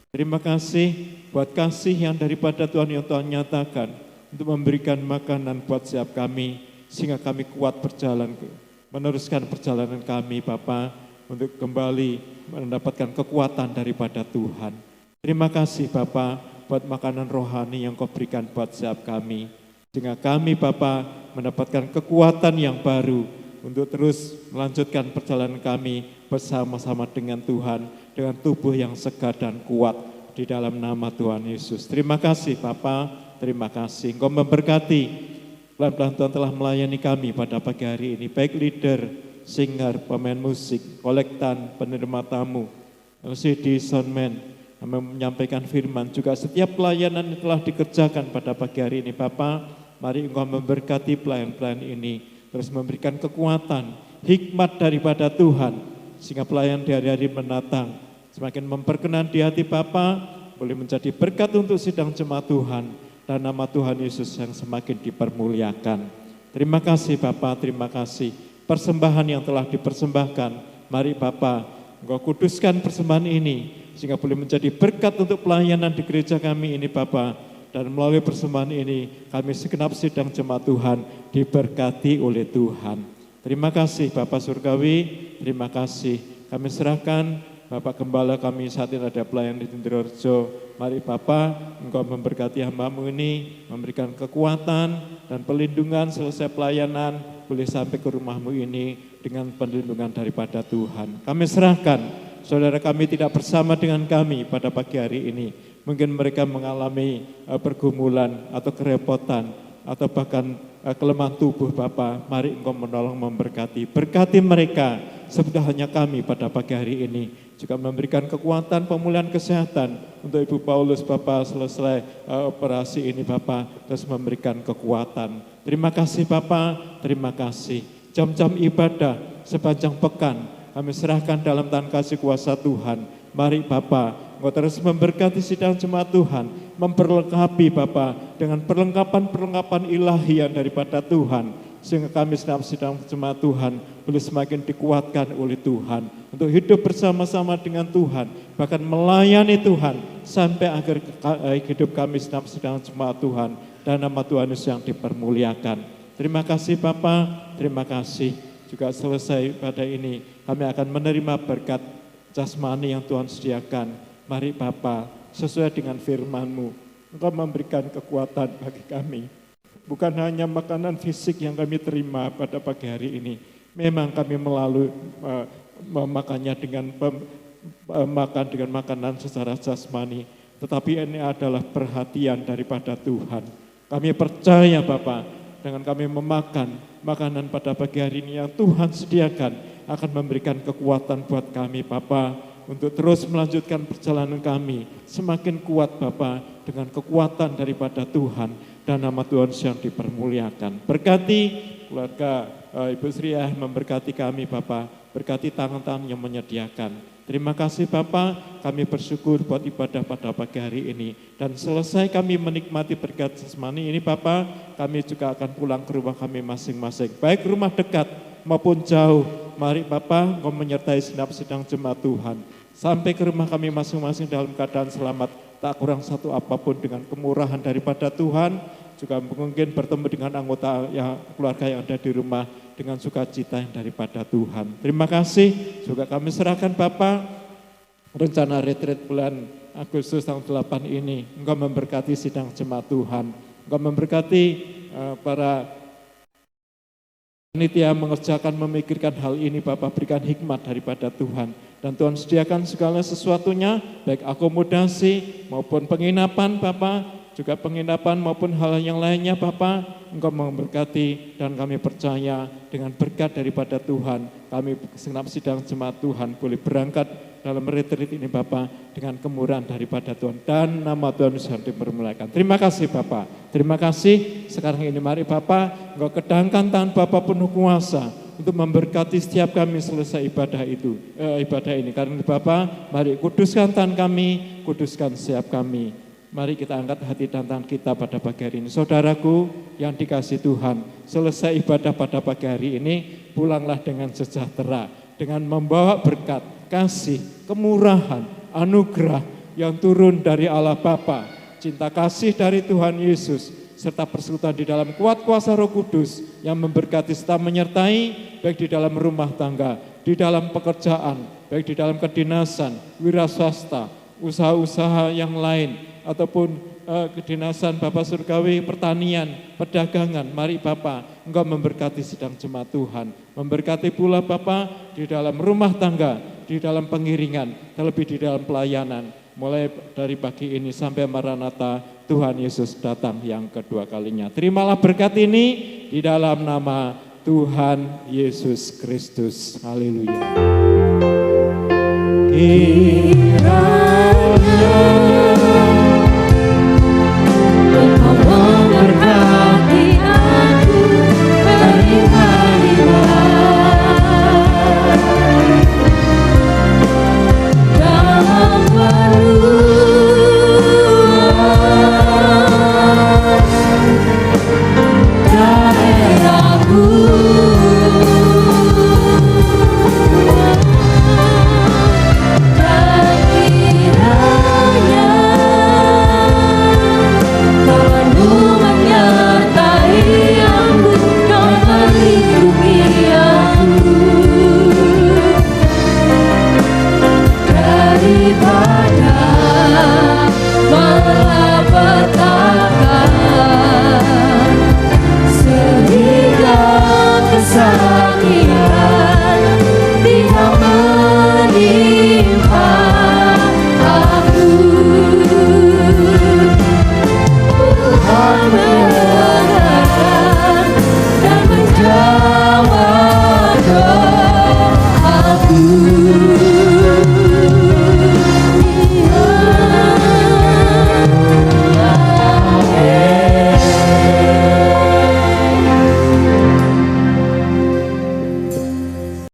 Terima kasih buat kasih yang daripada Tuhan yang Tuhan nyatakan untuk memberikan makanan buat setiap kami sehingga kami kuat berjalan, meneruskan perjalanan kami Bapa untuk kembali mendapatkan kekuatan daripada Tuhan. Terima kasih Bapa buat makanan rohani yang Kau berikan buat setiap kami sehingga kami Bapa mendapatkan kekuatan yang baru untuk terus melanjutkan perjalanan kami bersama-sama dengan Tuhan, dengan tubuh yang segar dan kuat di dalam nama Tuhan Yesus. Terima kasih Bapa, terima kasih. Engkau memberkati, pelan-pelan Tuhan telah melayani kami pada pagi hari ini, baik leader, singer, pemain musik, kolektan, penerima tamu, LCD, soundman, menyampaikan firman, juga setiap pelayanan yang telah dikerjakan pada pagi hari ini. Bapa, mari Engkau memberkati pelayan-pelayan ini, terus memberikan kekuatan, hikmat daripada Tuhan, sehingga pelayan di hari-hari mendatang semakin memperkenan di hati Bapa, boleh menjadi berkat untuk sidang jemaat Tuhan, dan nama Tuhan Yesus yang semakin dipermuliakan. Terima kasih Bapa, terima kasih. Persembahan yang telah dipersembahkan, mari Bapa, Engkau kuduskan persembahan ini, sehingga boleh menjadi berkat untuk pelayanan di gereja kami ini Bapa, dan melalui persembahan ini, kami segenap sidang jemaat Tuhan diberkati oleh Tuhan. Terima kasih Bapak Surgawi, terima kasih. Kami serahkan Bapak Gembala kami saat ini ada pelayan di Tindirejo. Mari Bapak, Engkau memberkati hamba-Mu ini, memberikan kekuatan dan pelindungan selesai pelayanan, boleh sampai ke rumahmu ini dengan perlindungan daripada Tuhan. Kami serahkan saudara kami tidak bersama dengan kami pada pagi hari ini. Mungkin mereka mengalami pergumulan atau kerepotan atau bahkan kelemahan tubuh Bapa. Mari Engkau menolong memberkati. Berkati mereka seperti hanya kami pada pagi hari ini. Juga memberikan kekuatan pemulihan kesehatan untuk Ibu Paulus Bapa selesai operasi ini Bapa. Terus memberikan kekuatan. Terima kasih Bapa, terima kasih. Jam-jam ibadah sepanjang pekan kami serahkan dalam tangan kasih kuasa Tuhan. Mari Bapa, Engkau terus memberkati sidang jemaat Tuhan, memperlengkapi Bapa dengan perlengkapan-perlengkapan ilahi yang daripada Tuhan, sehingga kami sidang jemaat Tuhan boleh semakin dikuatkan oleh Tuhan untuk hidup bersama-sama dengan Tuhan, bahkan melayani Tuhan sampai akhir hidup kami sidang jemaat Tuhan, dan nama Tuhan Yesus yang dipermuliakan. Terima kasih Bapa, terima kasih. Juga selesai pada ini kami akan menerima berkat jasmani yang Tuhan sediakan. Mari Bapa, sesuai dengan firman-Mu, Engkau memberikan kekuatan bagi kami. Bukan hanya makanan fisik yang kami terima pada pagi hari ini. Memang kami melalui memakannya dengan makan dengan makanan secara jasmani. Tetapi ini adalah perhatian daripada Tuhan. Kami percaya Bapa, dengan kami memakan makanan pada pagi hari ini yang Tuhan sediakan akan memberikan kekuatan buat kami Bapa untuk terus melanjutkan perjalanan kami semakin kuat Bapa dengan kekuatan daripada Tuhan, dan nama Tuhan yang dipermuliakan. Berkati keluarga Ibu Sri, memberkati kami Bapa, berkati tangan-tangan yang menyediakan. Terima kasih Bapa, kami bersyukur buat ibadah pada pagi hari ini, dan selesai kami menikmati berkat jasmani ini Bapa, kami juga akan pulang ke rumah kami masing-masing, baik rumah dekat maupun jauh. Mari Bapa, Engkau menyertai segenap sidang jemaat Tuhan sampai ke rumah kami masing-masing dalam keadaan selamat, tak kurang satu apapun, dengan kemurahan daripada Tuhan. Juga mungkin bertemu dengan anggota keluarga yang ada di rumah dengan sukacita yang daripada Tuhan. Terima kasih. Juga kami serahkan Bapa rencana retreat bulan Agustus tahun 8 ini. Engkau memberkati sidang jemaat Tuhan. Engkau memberkati para panitia mengerjakan, memikirkan hal ini Bapak, berikan hikmat daripada Tuhan. Dan Tuhan sediakan segala sesuatunya, baik akomodasi maupun penginapan Bapak, juga penginapan maupun hal yang lainnya Bapak. Engkau memberkati, dan kami percaya dengan berkat daripada Tuhan, kami segenap sidang jemaat Tuhan boleh berangkat dalam retreat ini Bapak dengan kemurahan daripada Tuhan, dan nama Tuhan Yesus dipermuliakan. Terima kasih Bapak, terima kasih. Sekarang ini mari Bapak, Engkau kedangkan tangan Bapak penuh kuasa untuk memberkati setiap kami selesai ibadah ini. Karena Bapak, mari kuduskan tangan kami, kuduskan setiap kami. Mari kita angkat hati dan tangan kita pada pagi hari ini. Saudaraku yang dikasihi Tuhan, selesai ibadah pada pagi hari ini, pulanglah dengan sejahtera, dengan membawa berkat, kasih, kemurahan, anugerah yang turun dari Allah Bapa, cinta kasih dari Tuhan Yesus, serta persekutuan di dalam kuat kuasa Roh Kudus yang memberkati serta menyertai, baik di dalam rumah tangga, di dalam pekerjaan, baik di dalam kedinasan, wira swasta, usaha-usaha yang lain, ataupun kedinasan Bapak Surgawi, pertanian, perdagangan. Mari Bapak, Engkau memberkati sidang jemaat Tuhan, memberkati pula Bapak di dalam rumah tangga, di dalam pengiringan, terlebih di dalam pelayanan, mulai dari pagi ini sampai Maranatha Tuhan Yesus datang yang kedua kalinya. Terimalah berkat ini di dalam nama Tuhan Yesus Kristus. Haleluya. Memberkati aku hari-harilah dalam peruas daerahku. Dan kiranya aku